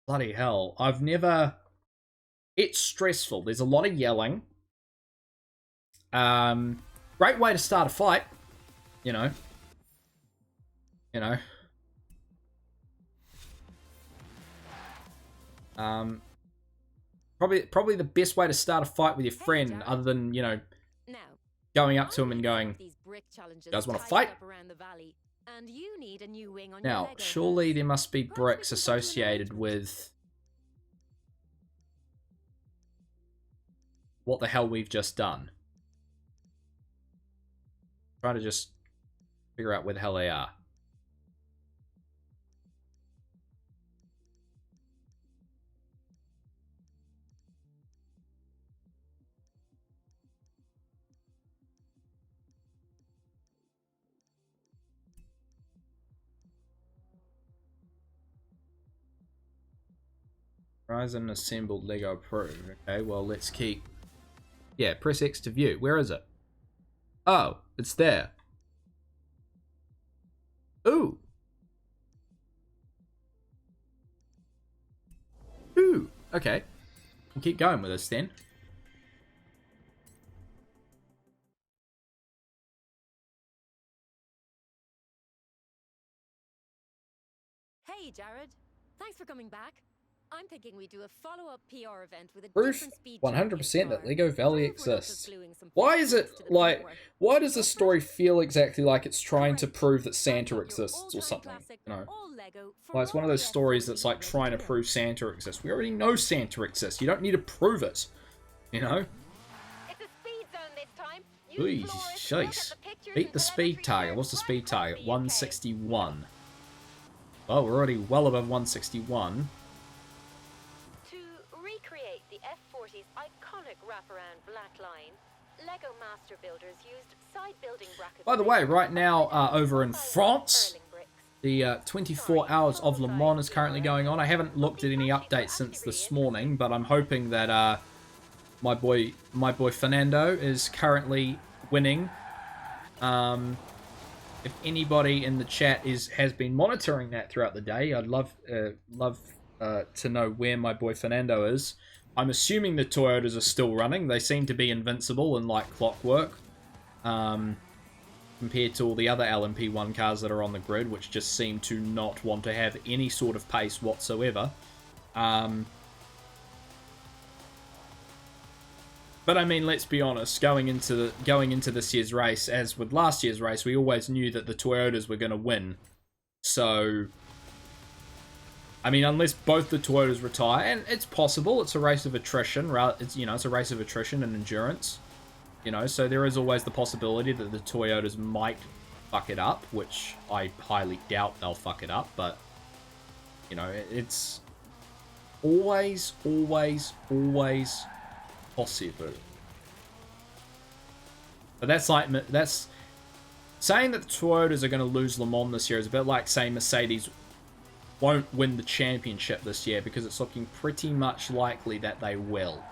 Bloody hell. I've never... It's stressful. There's a lot of yelling. Great way to start a fight. You know. Probably the best way to start a fight with your friend, other than, you know, going up to him and going, "You guys want to fight?" Now, surely there must be bricks associated with what the hell we've just done. Try to just figure out where the hell they are. Horizon assembled Lego approved. Okay, well, let's keep... Yeah, press X to view. Where is it? Oh, it's there. Ooh. Ooh. Okay. We'll keep going with this then. Hey, Jared. Thanks for coming back. I'm thinking we do a follow-up PR event with a Proof different speed 100% that Lego Valley exists. Why Why is it like... Why does the story feel exactly like it's trying to prove that Santa exists or something? You know? Like, it's one of those stories that's like trying to prove Santa exists. We already know Santa exists. You don't need to prove it. You know? It's a speed zone this time. Ooh, jeez. Beat the speed target. What's the speed target? 161. Well, we're already well above 161. To recreate the F40's iconic wraparound black line, Lego Master Builders used side building brackets. By the way, right now, over in France, the 24 Hours of Le Mans is currently going on. I haven't looked at any updates since this morning, but I'm hoping that my boy Fernando is currently winning. If anybody in the chat has been monitoring that throughout the day, I'd love to know where my boy Fernando is. I'm assuming the Toyotas are still running. They seem to be invincible and like clockwork, compared to all the other LMP1 cars that are on the grid, which just seem to not want to have any sort of pace whatsoever. But I mean, let's be honest. Going into this year's race, as with last year's race, we always knew that the Toyotas were going to win. So, I mean, unless both the Toyotas retire, and it's possible, it's a race of attrition. It's a race of attrition and endurance. You know, so there is always the possibility that the Toyotas might fuck it up, which I highly doubt they'll fuck it up. But you know, it's always possible. But that's saying that the Toyotas are going to lose Le Mans this year is a bit like saying Mercedes won't win the championship this year, because it's looking pretty much likely that they will.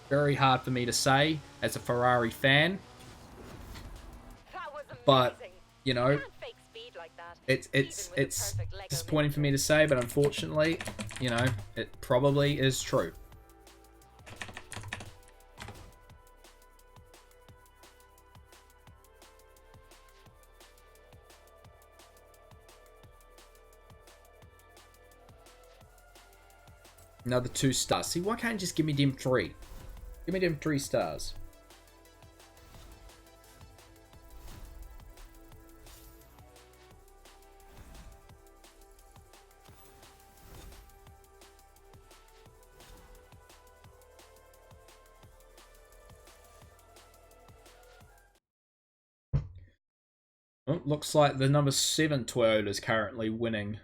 Very hard for me to say as a Ferrari fan, but you know, it's disappointing for me to say, but unfortunately, you know, it probably is true. Another 2 stars. See, why can't you just give me them 3? Give me them 3 stars. Well, looks like the number 7 Toyota is currently winning.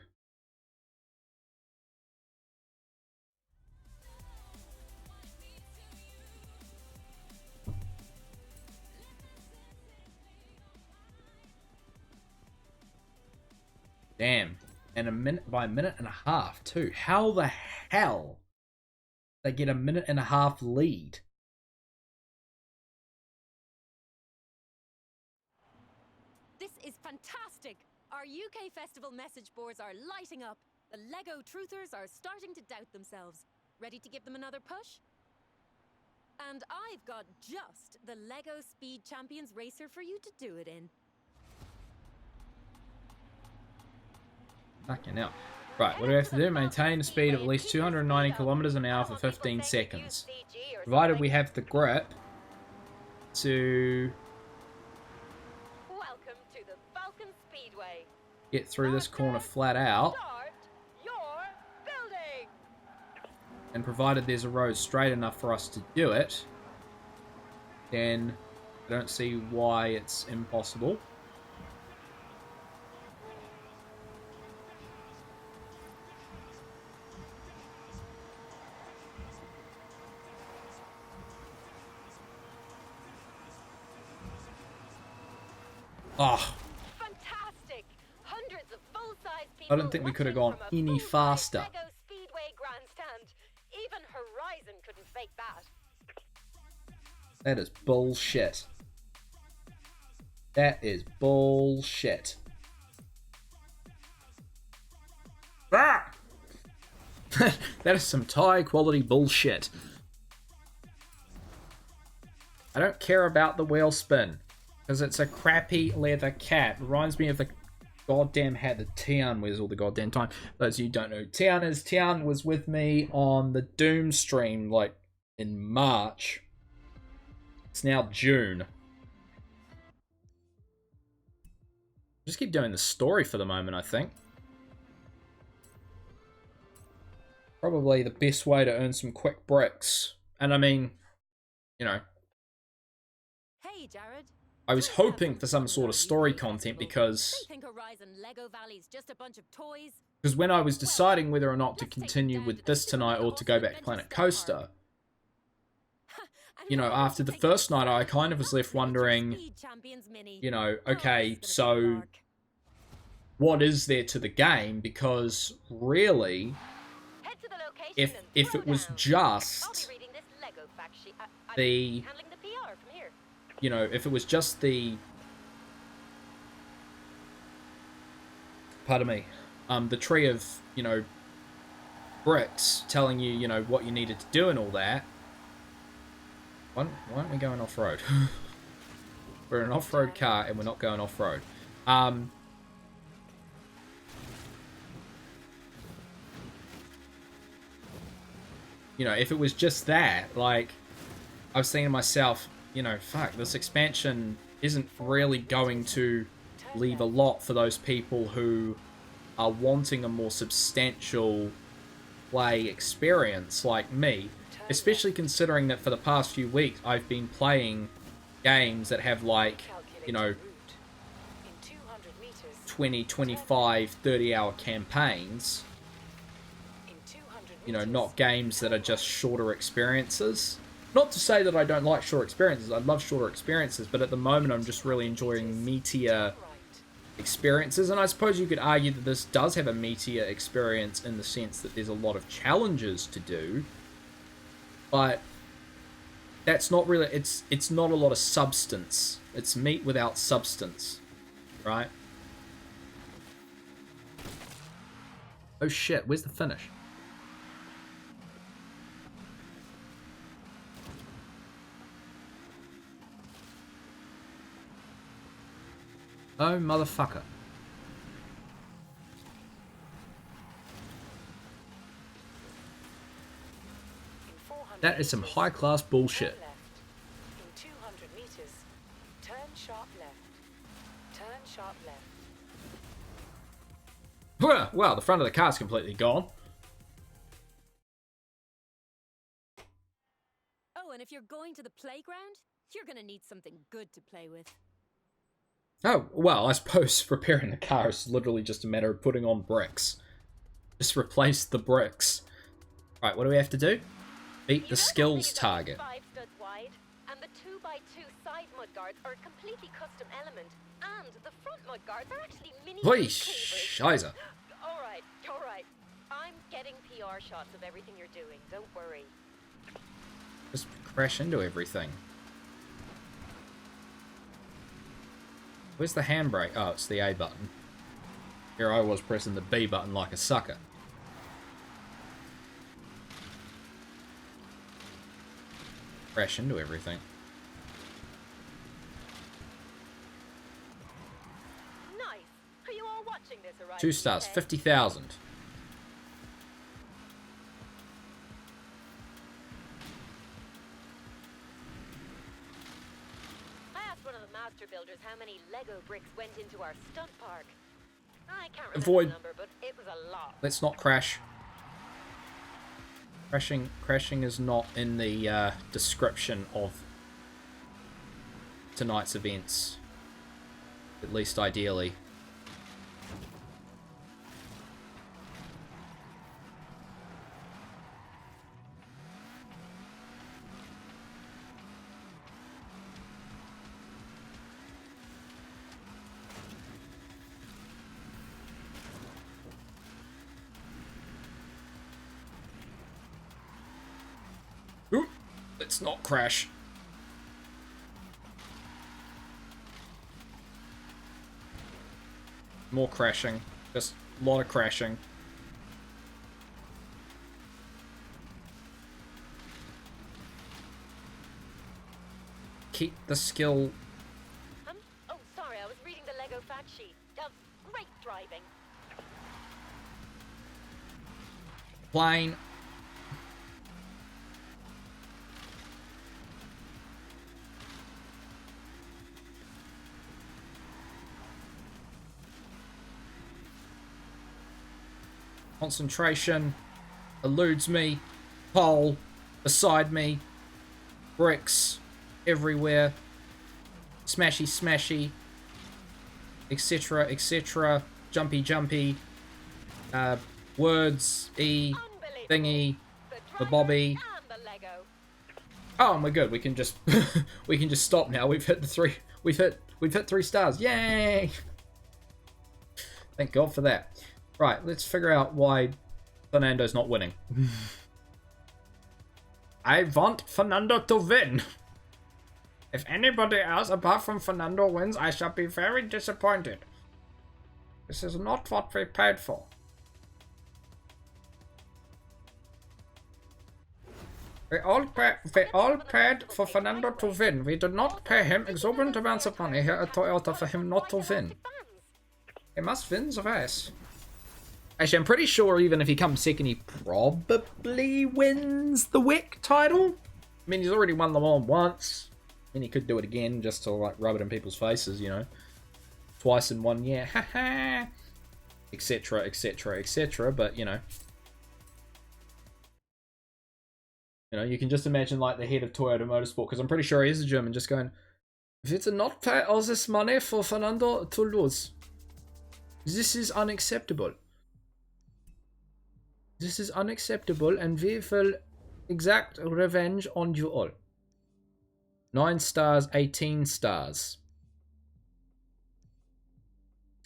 Damn. And by a minute and a half, too. How the hell they get a minute and a half lead? Our UK festival message boards are lighting up. The Lego truthers are starting to doubt themselves. Ready to give them another push? And I've got just the Lego Speed Champions racer for you to do it in. Fucking hell. Right, what do we have to do? Maintain a speed of at least 290 kilometers an hour for 15 seconds. Provided we have the grip to Welcome to the Falcon Speedway. get through this corner flat out. Start your building. And provided there's a road straight enough for us to do it, then I don't see why it's impossible. Oh, Fantastic! Hundreds of full-size people. I don't think we could have gone watching from a any full-size faster. Lego Speedway grandstand. Even Horizon couldn't fake that. That is bullshit. That is bullshit. Ah! That is some Thai quality bullshit. I don't care about the wheel spin, because it's a crappy leather cap. Reminds me of the goddamn hat that Tian wears all the goddamn time. Those of you who don't know who Tian is, Tian was with me on the Doom stream, like, in March. It's now June. Just keep doing the story for the moment, I think. Probably the best way to earn some quick bricks. And I mean, you know, Hey, Jared. I was hoping for some sort of story content because They think Horizon Lego Valley's just a bunch of toys. when I was deciding whether or not to continue with this tonight or to go back to Planet Coaster, you know, after the first night, I kind of was left wondering, you know, okay, so what is there to the game? Because really, Head to the location if and it throw was down. I'll just be reading this Lego fact sheet. I'm the, handling the PR from here. you know, if it was just the, pardon me, the tree of, you know, bricks telling you, you know, what you needed to do and all that, why aren't we going off-road? We're an off-road car and we're not going off-road. You know, if it was just that, like, I was thinking to myself, you know, fuck, this expansion isn't really going to leave a lot for those people who are wanting a more substantial play experience like me, especially considering that for the past few weeks I've been playing games that have, like, you know, 20, 25, 30-hour campaigns. You know, not games that are just shorter experiences. Not to say that I don't like short experiences. I love shorter experiences, but at the moment I'm just really enjoying meatier experiences. And I suppose you could argue that this does have a meatier experience in the sense that there's a lot of challenges to do. But that's not really... It's not a lot of substance. It's meat without substance. Right? Oh shit, where's the finish? Oh, motherfucker. That is some high-class bullshit. In 200 meters, turn sharp left. Turn sharp left. Well, the front of the car's completely gone. Oh, and if you're going to the playground, you're gonna need something good to play with. Oh, well, I suppose repairing the car is literally just a matter of putting on bricks. Just replace the bricks. Right, what do we have to do? Beat the skills target. 5 studs wide, and the 2x2 side mudguards are a completely custom element, and the front mudguards are actually mini. Oi, cleavers. shiza. All right. I'm getting PR shots of everything you're doing. Don't worry. Just crash into everything. Where's the handbrake? Oh, it's the A button. Here I was pressing the B button like a sucker. Crash into everything. Nice. Are you all watching this arrive? 2 stars, 50,000. I asked one of the master builders how many Lego bricks went into our stunt park. I can't remember Avoid. the number, but it was a lot. Let's not crash. Crashing is not in the description of tonight's events. At least ideally. Ooh, let's not crash. More crashing. Just a lot of crashing. Keep the skill. Oh, sorry, I was reading the Lego fact sheet. Great driving. Plane. Concentration. Eludes me. Pole. Beside me. Bricks. Everywhere. Smashy, smashy. Etc, etc. Jumpy, jumpy. Words. E. Thingy. The Bobby. And the Lego. Oh, we're good. We can just we can just stop now. We've hit the 3. We've hit 3 stars. Yay! Thank God for that. Right, let's figure out why Fernando's not winning. I want Fernando to win. If anybody else apart from Fernando wins, I shall be very disappointed. This is not what we paid for. We all paid for Fernando to win. We did not pay him exorbitant amounts of money here at Toyota for him not to win. He must win the race. Actually, I'm pretty sure even if he comes second, he probably wins the WEC title. I mean, he's already won them all once. I mean, he could do it again just to, like, rub it in people's faces, you know. Twice in 1 year. Haha. Etc, etc, etc. But, you know. You know, you can just imagine, like, the head of Toyota Motorsport, because I'm pretty sure he is a German, just going, we did not pay all this money for Fernando to lose. This is unacceptable. This is unacceptable, and we will exact revenge on you all. 9 stars, 18 stars.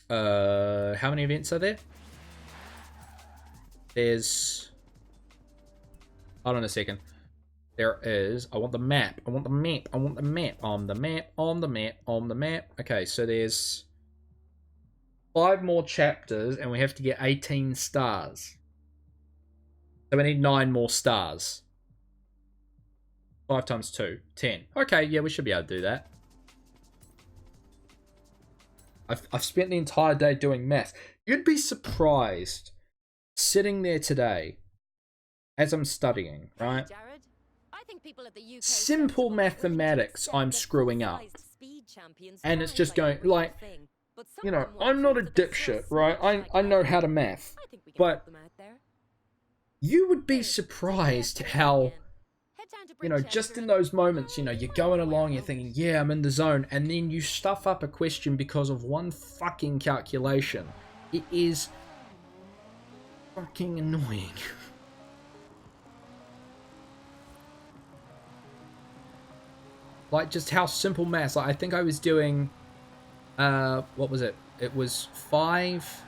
How many events are there? There's... Hold on a second. There is... I want the map. I want the map. I want the map. On the map. On the map. On the map. Okay, so there's 5 more chapters, and we have to get 18 stars. So we need 9 more stars. 5 times 2. 10. Okay, yeah, we should be able to do that. I've spent the entire day doing math. You'd be surprised, sitting there today, as I'm studying, right? Jared, I think people at the UK Simple mathematics I'm screwing up. And it's just going, like, you know, I'm not a dipshit, right? I know how to math. But you would be surprised how, you know, just in those moments, you know, you're going along, you're thinking, yeah, I'm in the zone, and then you stuff up a question because of one fucking calculation. It is fucking annoying. Like, just how simple maths. Like, I think I was doing, what was it? It was 5...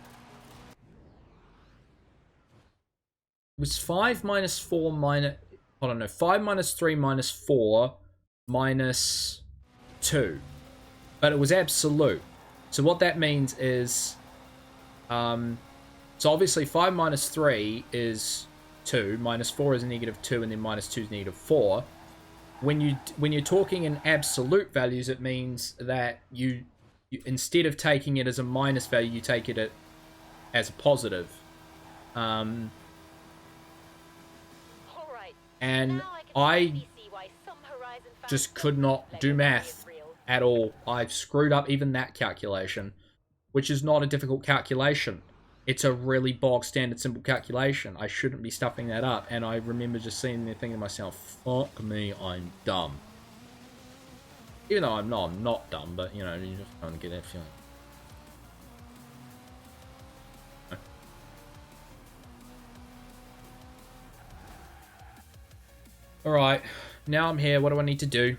It was 5 minus 4 minus... Hold on, no. 5 minus 3 minus 4 minus 2. But it was absolute. So what that means is So obviously 5 minus 3 is 2, minus 4 is negative 2, and then minus 2 is negative 4. When you're talking in absolute values, it means that you instead of taking it as a minus value, you take it as a positive. Alright, And now I can I maybe see why some Horizon fans just don't could not think do Lego math is real. at all. I've screwed up even that calculation, which is not a difficult calculation. It's a really bog standard simple calculation. I shouldn't be stuffing that up. And I remember just sitting there thinking to myself, fuck me, I'm dumb. Even though I'm not dumb, but you know, you just don't get that feeling. Alright, now I'm here. What do I need to do?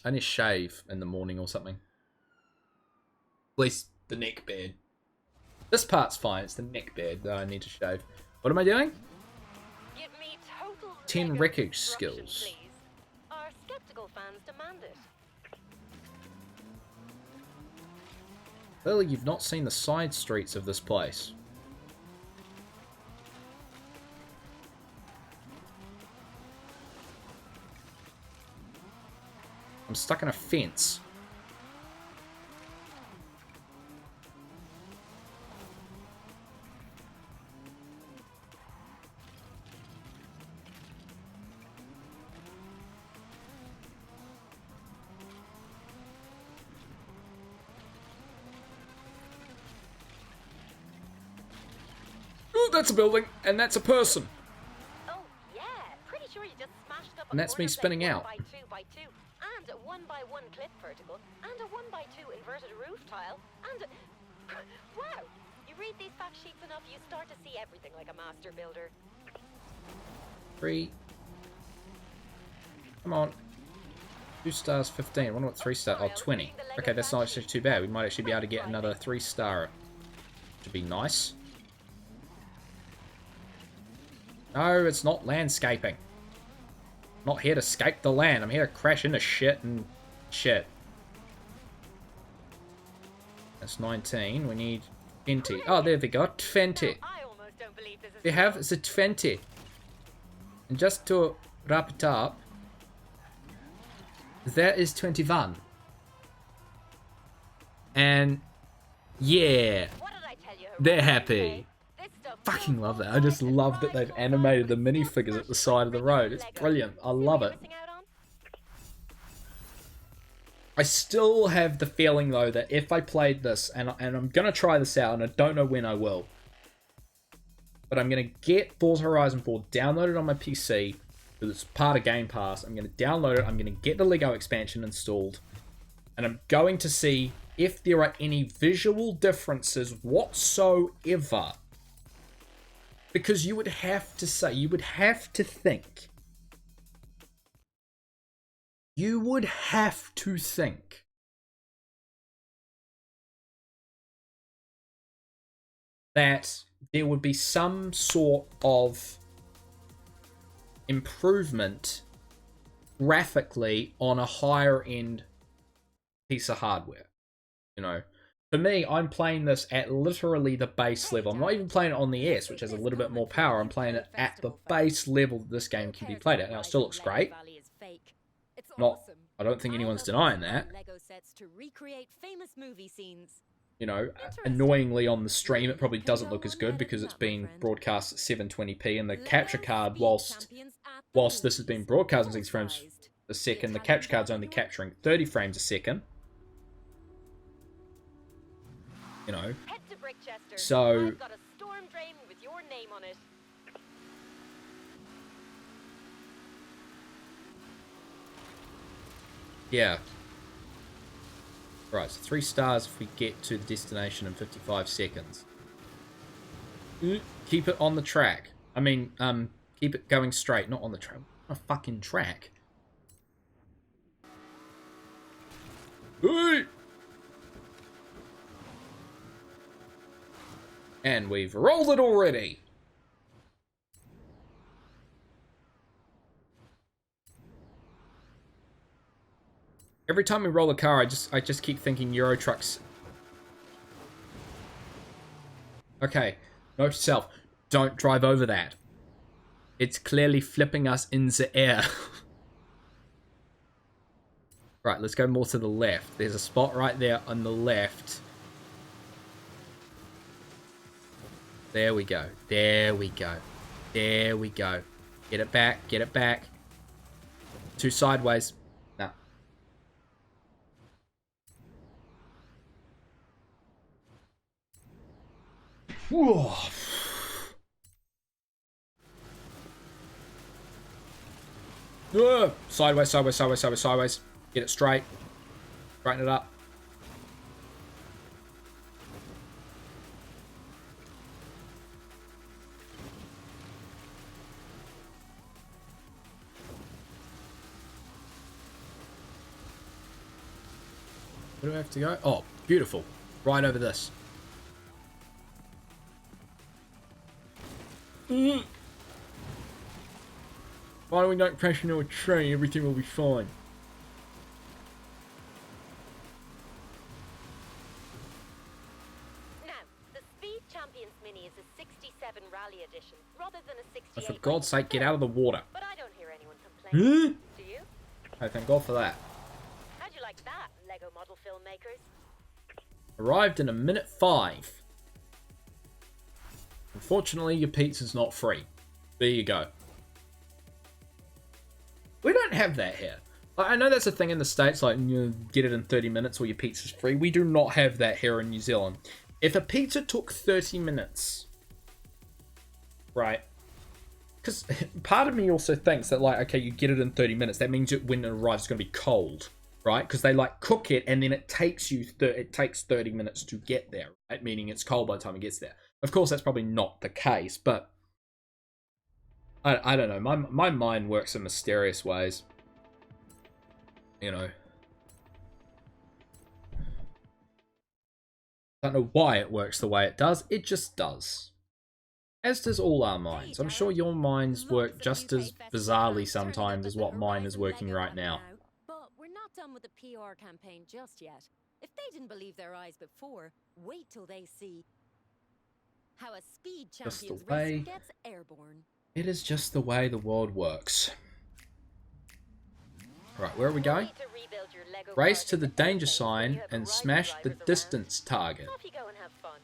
I need to shave in the morning or something. At least the neck beard. This part's fine. It's the neck beard that I need to shave. What am I doing? Give me total 10 Lego wreckage destruction, skills. please. Our skeptical fans demand it. Clearly you've not seen the side streets of this place. I'm stuck in a fence. Ooh, that's a building, and that's a person. Oh, yeah. Pretty sure you just smashed up And that's me spinning out. 1x2 and a 1x1 clip vertical, and a 1x2 inverted roof tile, and a... Wow! You read these fact sheets enough, you start to see everything like a master builder. 3. Come on. 2 stars, 15. I wonder what 3 star. Oh, 20. Okay, that's not actually too bad. We might actually be able to get another 3 star. Which would be nice. No, it's not landscaping. I'm not here to scape the land. I'm here to crash into shit and shit. That's 19. We need 20. Oh, there we go. 20. I almost don't believe this is We have the 20. And just to wrap it up, there is 21. And yeah, What did I tell you? they're Horizon? happy. This stuff Fucking will love that. fall I just apart love and that they've rise animated the forward. minifigures at the side of the road. It's brilliant. I See love what it. you're missing out on? I still have the feeling though that if I played this, and I'm gonna try this out, and I don't know when I will, but I'm gonna get Forza Horizon 4 downloaded on my PC because it's part of Game Pass. I'm gonna download it. I'm gonna get the Lego expansion installed, and I'm going to see if there are any visual differences whatsoever. Because you would have to say, you would have to think. You would have to think that there would be some sort of improvement graphically on a higher end piece of hardware. You know, for me, I'm playing this at literally the base level. I'm not even playing it on the S, which has a little bit more power. I'm playing it at the base level that this game can be played at. Now, it still looks great. Not, I don't think anyone's denying that. Lego sets to recreate famous movie scenes. You know, annoyingly on the stream, it probably doesn't look as good because it's been broadcast at 720p, and the capture card, whilst this has been broadcast in 60 frames a second, the capture card's only capturing 30 frames a second. You know, Head to Brickchester. so I've got a storm drain with your name on it. yeah. Right, so 3 stars if we get to the destination in 55 seconds. Keep it on the track. I mean, keep it going straight, not on the track. A fucking track. Hey! And we've rolled it already. Every time we roll a car, I just keep thinking Euro Trucks. Okay, note to self, don't drive over that. It's clearly flipping us in the air. Right, let's go more to the left. There's a spot right there on the left. There we go. There we go. There we go. Get it back. Get it back. Two sideways. Nah. Whoa. Sideways, sideways, sideways, sideways, sideways. Get it straight. Straighten it up. Where do I have to go? Oh, beautiful. Right over this. Why we don't crash into a tree, everything will be fine. Now, the Speed Champions Mini is a 67 Rally Edition, rather than a 68. For God's sake, get out of the water. But I don't hear anyone complain. Do you? Oh, thank God for that. How'd you like that, Lego model filmmakers? Arrived in a minute 5. Unfortunately, your pizza's not free. There you go. We don't have that here. I know that's a thing in the States, like, you get it in 30 minutes or your pizza's free. We do not have that here in New Zealand. If a pizza took 30 minutes, right? Because part of me also thinks that, like, okay, you get it in 30 minutes. That means when it arrives, it's going to be cold, right? Because they, like, cook it, and then it takes 30 minutes to get there, right? Meaning it's cold by the time it gets there. Of course, that's probably not the case, but I don't know. My mind works in mysterious ways. You know. I don't know why it works the way it does. It just does. As does all our minds. I'm sure your minds work just as bizarrely sometimes as what mine is working right now. But we're not done with the PR campaign just yet. If they didn't believe their eyes before, wait till they see how a Speed Just the Champions way- racer gets airborne. It is just the way the world works. Right, where are we going? Need to rebuild your Lego Race cars to in the same danger place when sign you have and rival smash the drivers around. distance target. Off you go and have fun.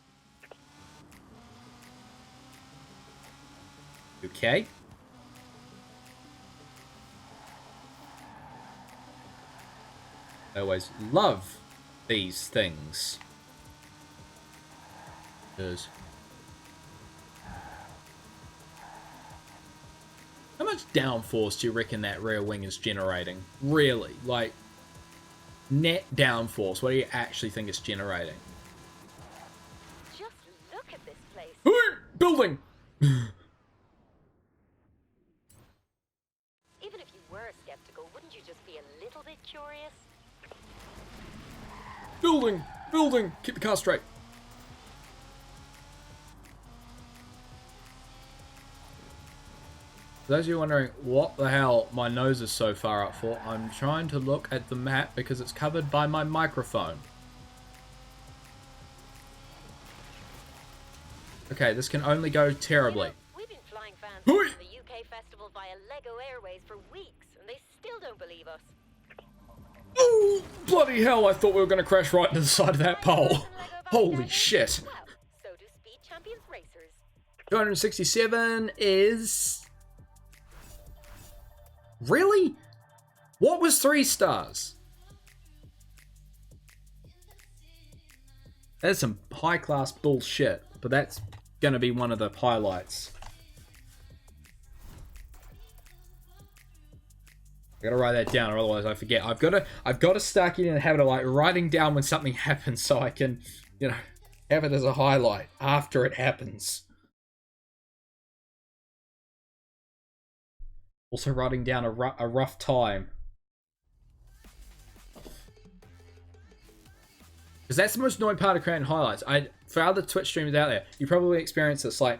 Okay. I always love these things. Because how much downforce do you reckon that rear wing is generating? Really? Like, net downforce, what do you actually think it's generating? Just look at this place. Building! Even if you were skeptical, wouldn't you just be a little bit curious? Building! Building! Keep the car straight. For those of you wondering what the hell my nose is so far up for, I'm trying to look at the map because it's covered by my microphone. Okay, this can only go terribly. You know, we've been flying fans Hoi! from the UK festival via Lego Airways for weeks, and they still don't believe us. Oh, bloody hell, I thought we were going to crash right into the side of that pole. Holy shit. Well, so do Speed Champions racers. 267 is... Really? What was 3 stars? That's some high-class bullshit, but that's gonna be one of the highlights. I gotta write that down, or otherwise I forget. I've got to start getting in the habit of, like, writing down when something happens so I can, you know, have it as a highlight after it happens. Also writing down a rough time. Because that's the most annoying part of creating highlights. For other Twitch streamers out there, you probably experience this. Like,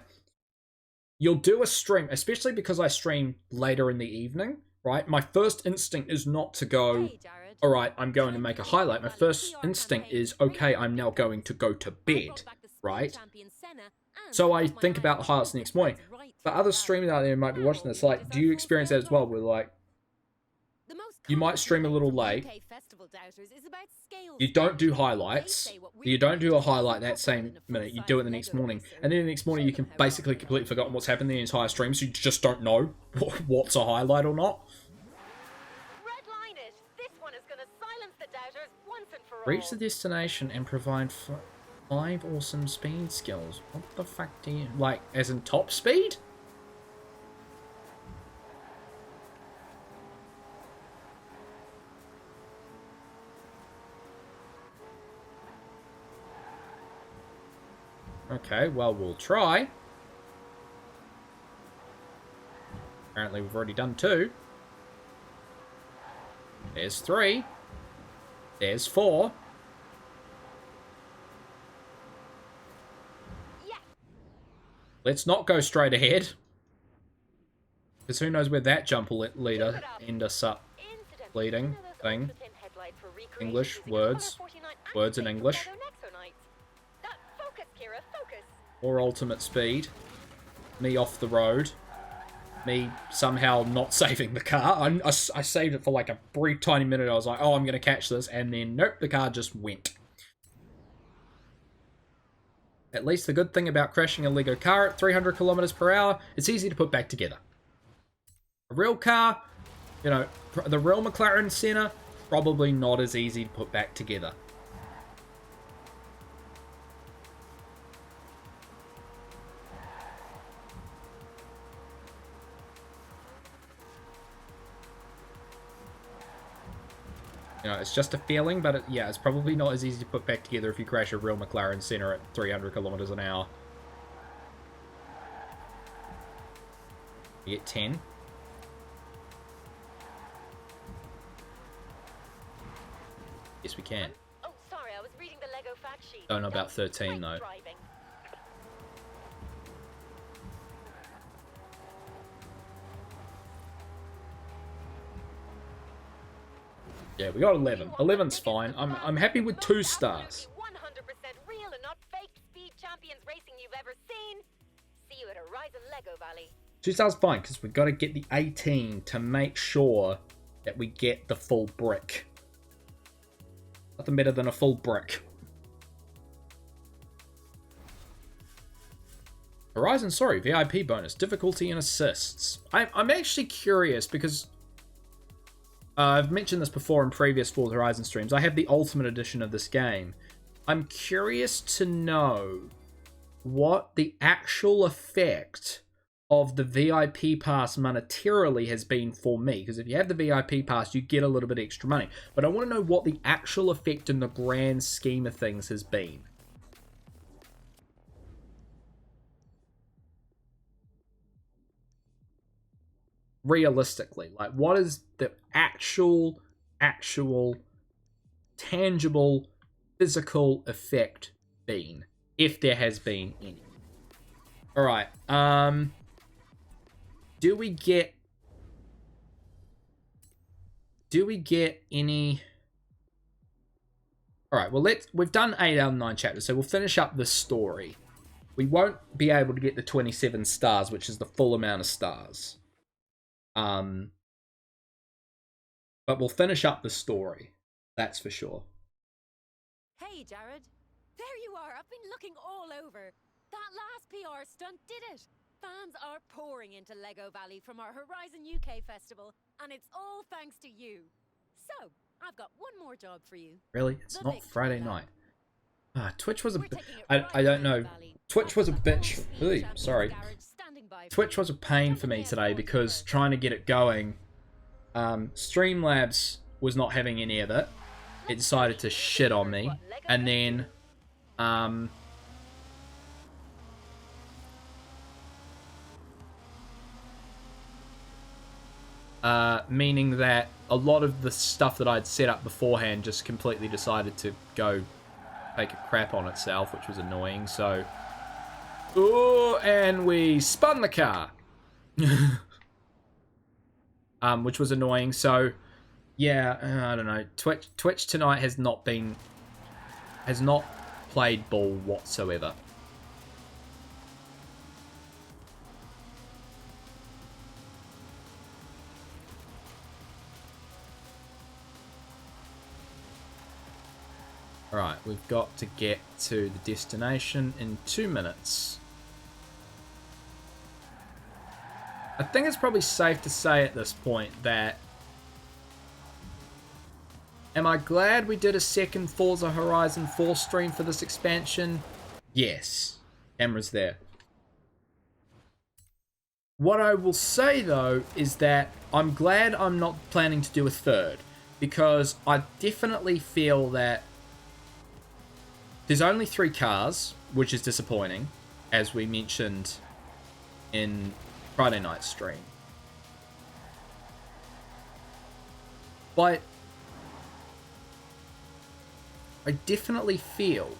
you'll do a stream, especially because I stream later in the evening. right? My first instinct is not to go, Hey, Jared. all right, I'm going to make a The highlight. My Lego first Valley instinct PR is, campaign okay, really I'm now picked going up. to go to I bed, brought back the speed right? champion Senna, and So I've I got my think eye about on the a highlights the group next of morning. fans right But through other the valley. streamers out there might be Now watching all this, we need like, is do our you full experience scale that as well? drive. Where, like, The most you might common stream a complaint little from late, UK festival doubters is about scale you don't do speed. They highlights, say what you really don't do a matters is highlight that football same in a minute, you full-size do it the next Lego morning, racer. and then the next morning Show you them can how wrong basically they completely are. forgotten what's happened the entire stream, so you just don't know what's a highlight or not. Redline it! This one is gonna silence the doubters once and for all. Reach the destination and provide 5 awesome speed skills. What the fuck do you... Like, as in top speed? Okay, well, we'll try. Apparently we've already done 2. There's 3. There's 4. Yes! Let's not go straight ahead. Because who knows where that jump will lead us, end us up. Incidentally, Leading you know those thing. ultra-thin headlights were recreated English, using words. Color 49 Words in activated English. Lego Nexonites. That focus, Kira, focus! Or ultimate speed. Me off the road. Me somehow not saving the car. I saved it for like a brief tiny minute. I was like, oh, I'm going to catch this. And then, nope, the car just went. At least the good thing about crashing a Lego car at 300 kilometers per hour, it's easy to put back together. A real car, you know, the real McLaren Senna, probably not as easy to put back together. You know, it's just a feeling, but yeah, it's probably not as easy to put back together if you crash a real McLaren Senna at 300 kilometers an hour. You get 10. Yes, we can. Oh, sorry, I was reading the Lego fact sheet. Don't know about That was 13 great though. driving. Yeah, we got 11. 11's fine. I'm happy with 2 stars. 100% real and not fake speed champions racing you've ever seen. See you at Horizon Lego Valley. 2 stars fine, because we've got to get the 18 to make sure that we get the full brick. Nothing better than a full brick. Horizon, sorry, VIP bonus, difficulty and assists. I'm actually curious because I've mentioned this before in previous Forza Horizon streams. I have the Ultimate Edition of this game. I'm curious to know what the actual effect of the VIP pass monetarily has been for me. Because if you have the VIP pass, you get a little bit extra money. But I want to know what the actual effect in the grand scheme of things has been. Realistically, like, what is the actual tangible physical effect been, if there has been any? All right, do we get any? All right, well, we've done 8 out of 9 chapters, so we'll finish up the story. We won't be able to get the 27 stars, which is the full amount of stars. But we'll finish up the story. That's for sure. Hey, Jared. There you are. I've been looking all over. That last PR stunt did it. Fans are pouring into Lego Valley from our Horizon UK festival, and it's all thanks to you. So, I've got one more job for you. Really? It's The not victory Friday lap. night. Twitch was a... We're taking it I right don't around know. the valley. Twitch was a I've got bitch. all the speed Ooh, champions sorry. garage standing by for Twitch you. was a pain for me today because trying to get it going, Streamlabs was not having any of it. It decided to shit on me. And then, meaning that a lot of the stuff that I'd set up beforehand just completely decided to go take a crap on itself, which was annoying. So, ooh, and we spun the car. which was annoying. So yeah, I don't know. Twitch tonight has not played ball whatsoever. Alright, we've got to get to the destination in 2 minutes. I think it's probably safe to say at this point that... Am I glad we did a second Forza Horizon 4 stream for this expansion? Yes. Camera's there. What I will say, though, is that I'm glad I'm not planning to do a third. Because I definitely feel that there's only 3 cars, which is disappointing, as we mentioned in Friday night's stream. But I definitely feel...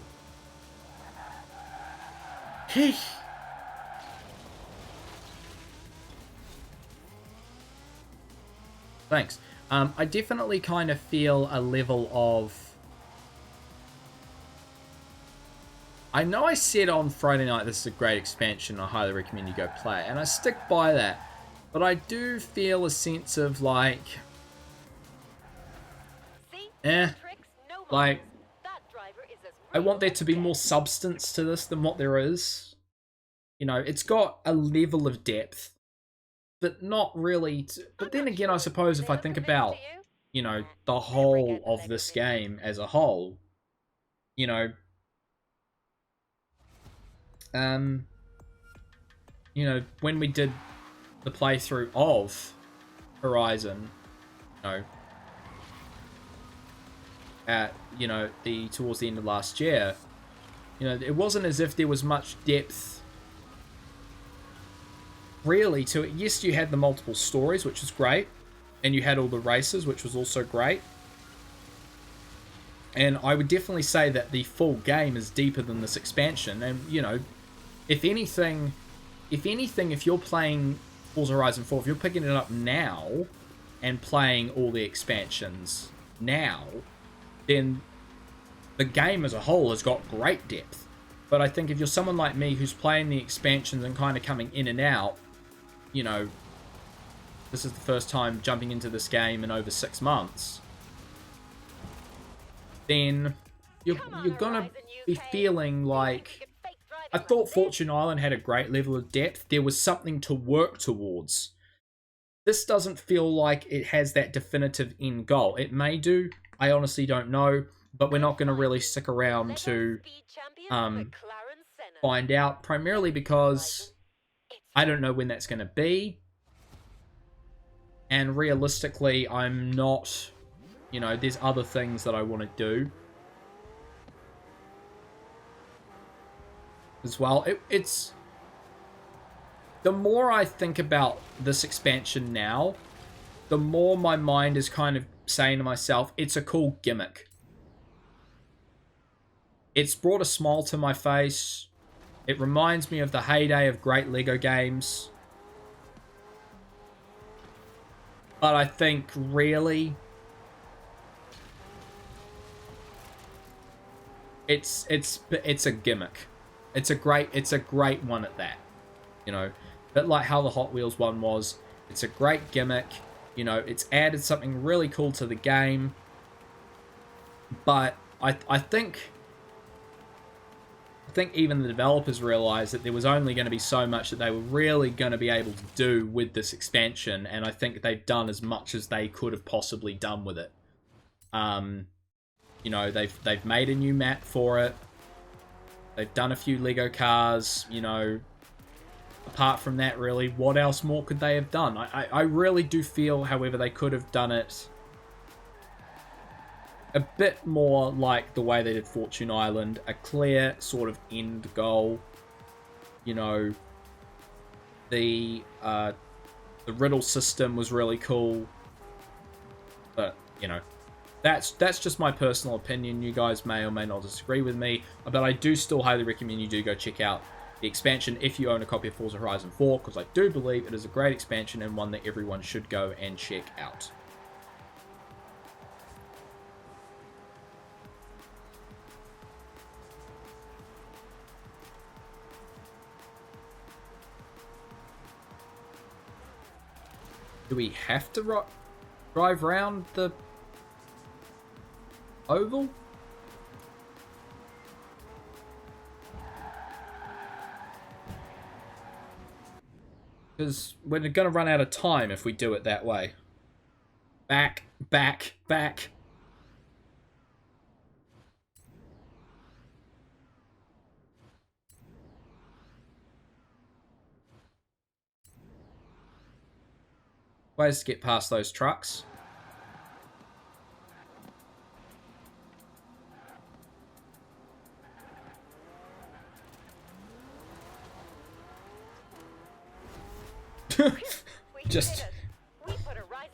Thanks. I definitely kind of feel a level of... I know I said on Friday night this is a great expansion, I highly recommend you go play it, and I stick by that. But I do feel a sense of like... Like, I want there to be more substance to this than what there is. You know, it's got a level of depth, but not really... But then again, I suppose if I think about, you know, the whole of this game as a whole, you know... you know, when we did the playthrough of Horizon, you know, at, you know, towards the end of last year, you know, it wasn't as if there was much depth really to it. Yes, you had the multiple stories, which was great, and you had all the races, which was also great. And I would definitely say that the full game is deeper than this expansion, and, you know, if anything, if you're playing Forza Horizon 4, if you're picking it up now and playing all the expansions now, then the game as a whole has got great depth. But I think if you're someone like me who's playing the expansions and kind of coming in and out, you know, this is the first time jumping into this game in over 6 months, then you're gonna be feeling like... I thought Fortune Island had a great level of depth. There was something to work towards. This doesn't feel like it has that definitive end goal. It may do. I honestly don't know. But we're not going to really stick around to find out. Primarily because I don't know when that's going to be. And realistically, I'm not... You know, there's other things that I want to do as well. It's... The more I think about this expansion now, the more my mind is kind of saying to myself, it's a cool gimmick. It's brought a smile to my face. It reminds me of the heyday of great LEGO games. But I think, really... It's a gimmick. It's a great one at that. You know, a bit like how the Hot Wheels one was. It's a great gimmick. You know, it's added something really cool to the game. But I think even the developers realized that there was only going to be so much that they were really going to be able to do with this expansion, and I think they've done as much as they could have possibly done with it. You know, they've made a new map for it. They've done a few Lego cars, you know. Apart from that, really, what else more could they have done? I really do feel, however, they could have done it a bit more like the way they did Fortune Island. A clear sort of end goal. You know, the riddle system was really cool. But, you know, that's just my personal opinion. You guys may or may not disagree with me, but I do still highly recommend you do go check out the expansion if you own a copy of Forza Horizon 4, because I do believe it is a great expansion and one that everyone should go and check out. Do we have to drive around the oval? Because we're going to run out of time if we do it that way. Back, back, back. Ways to get past those trucks. Just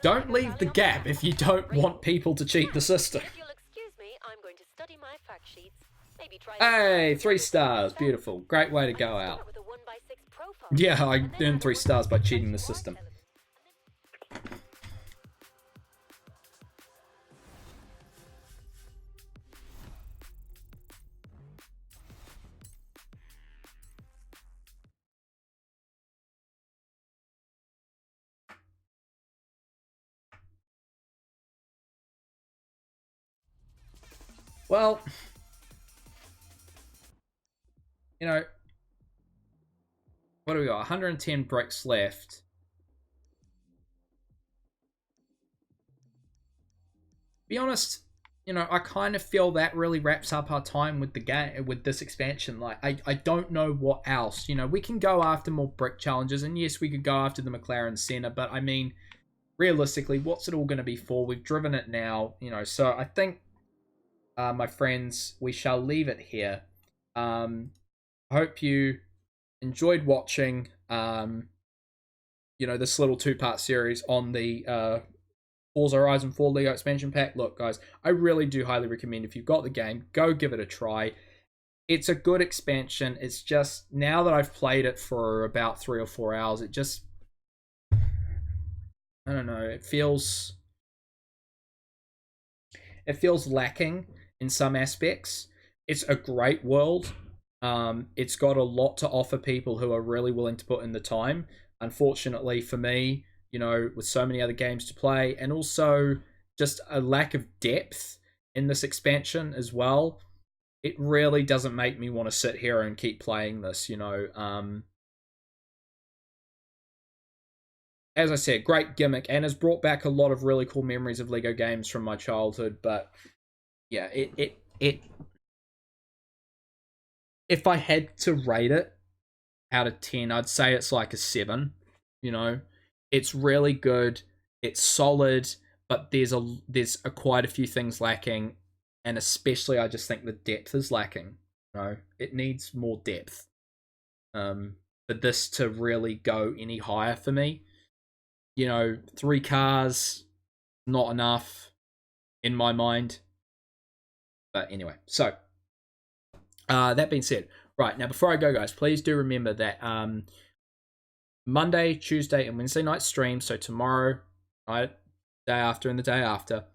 don't leave the gap if you don't want people to cheat the system. If you'll excuse me, I'm going to study my fact sheets. Maybe try Hey, 3 stars. Beautiful. Great way to go out. with a 1x6 profile. Yeah, I earned 3 stars by cheating the system. Well, you know, what do we got? 110 bricks left. Be honest, you know, I kind of feel that really wraps up our time with the game, with this expansion. Like, I don't know what else. You know, we can go after more brick challenges, and yes, we could go after the McLaren Senna, but I mean, realistically, what's it all going to be for? We've driven it now, you know, so I think, my friends, we shall leave it here. I hope you enjoyed watching, you know, this little 2-part series on the Forza Horizon 4 Lego expansion pack. Look, guys, I really do highly recommend, if you've got the game, go give it a try. It's a good expansion. It's just, now that I've played it for about 3 or 4 hours, it just, I don't know, it feels lacking in some aspects. It's a great world. It's got a lot to offer people who are really willing to put in the time. Unfortunately for me, you know, with so many other games to play, and also just a lack of depth in this expansion as well, it really doesn't make me want to sit here and keep playing this, you know. As I said, great gimmick, and has brought back a lot of really cool memories of Lego games from my childhood, but yeah, it if I had to rate it out of 10, I'd say it's like a 7, you know. It's really good, it's solid, but there's quite a few things lacking, and especially I just think the depth is lacking. You know, it needs more depth for this to really go any higher for me. You know, 3 cars, not enough in my mind. But anyway, so that being said, right, now before I go, guys, please do remember that Monday, Tuesday, and Wednesday night streams, so tomorrow night, day after, and the day after,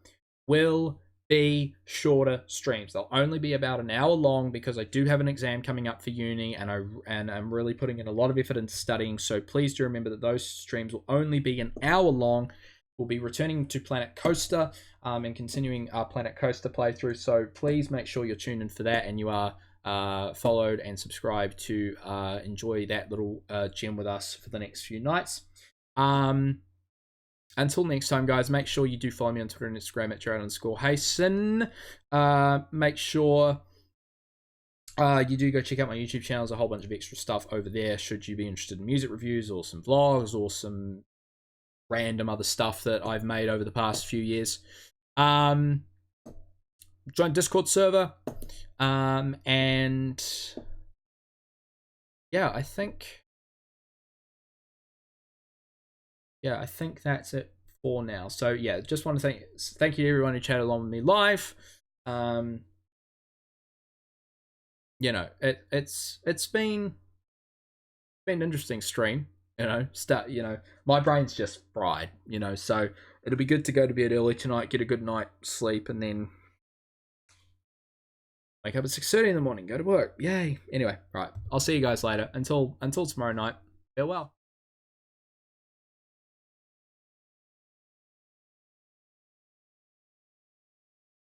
will be shorter streams. They'll only be about an hour long, because I do have an exam coming up for uni, and I'm really putting in a lot of effort into studying, so please do remember that those streams will only be an hour long. We'll be returning to Planet Coaster and continuing our Planet Coaster playthrough, so please make sure you're tuned in for that, and you are followed and subscribed to enjoy that little gem with us for the next few nights. Until next time, guys, make sure you do follow me on Twitter and Instagram at Jared_Hasten. Make sure you do go check out my YouTube channel. There's a whole bunch of extra stuff over there, should you be interested in music reviews or some vlogs or some random other stuff that I've made over the past few years. Join Discord server. And yeah, I think that's it for now. So yeah, just want to thank you to everyone who chatted along with me live. You know, it's been been an interesting stream. My brain's just fried. So it'll be good to go to bed early tonight, get a good night's sleep, and then wake up at 6:30 in the morning, go to work. Yay! Anyway, right. I'll see you guys later. Until tomorrow night. Farewell.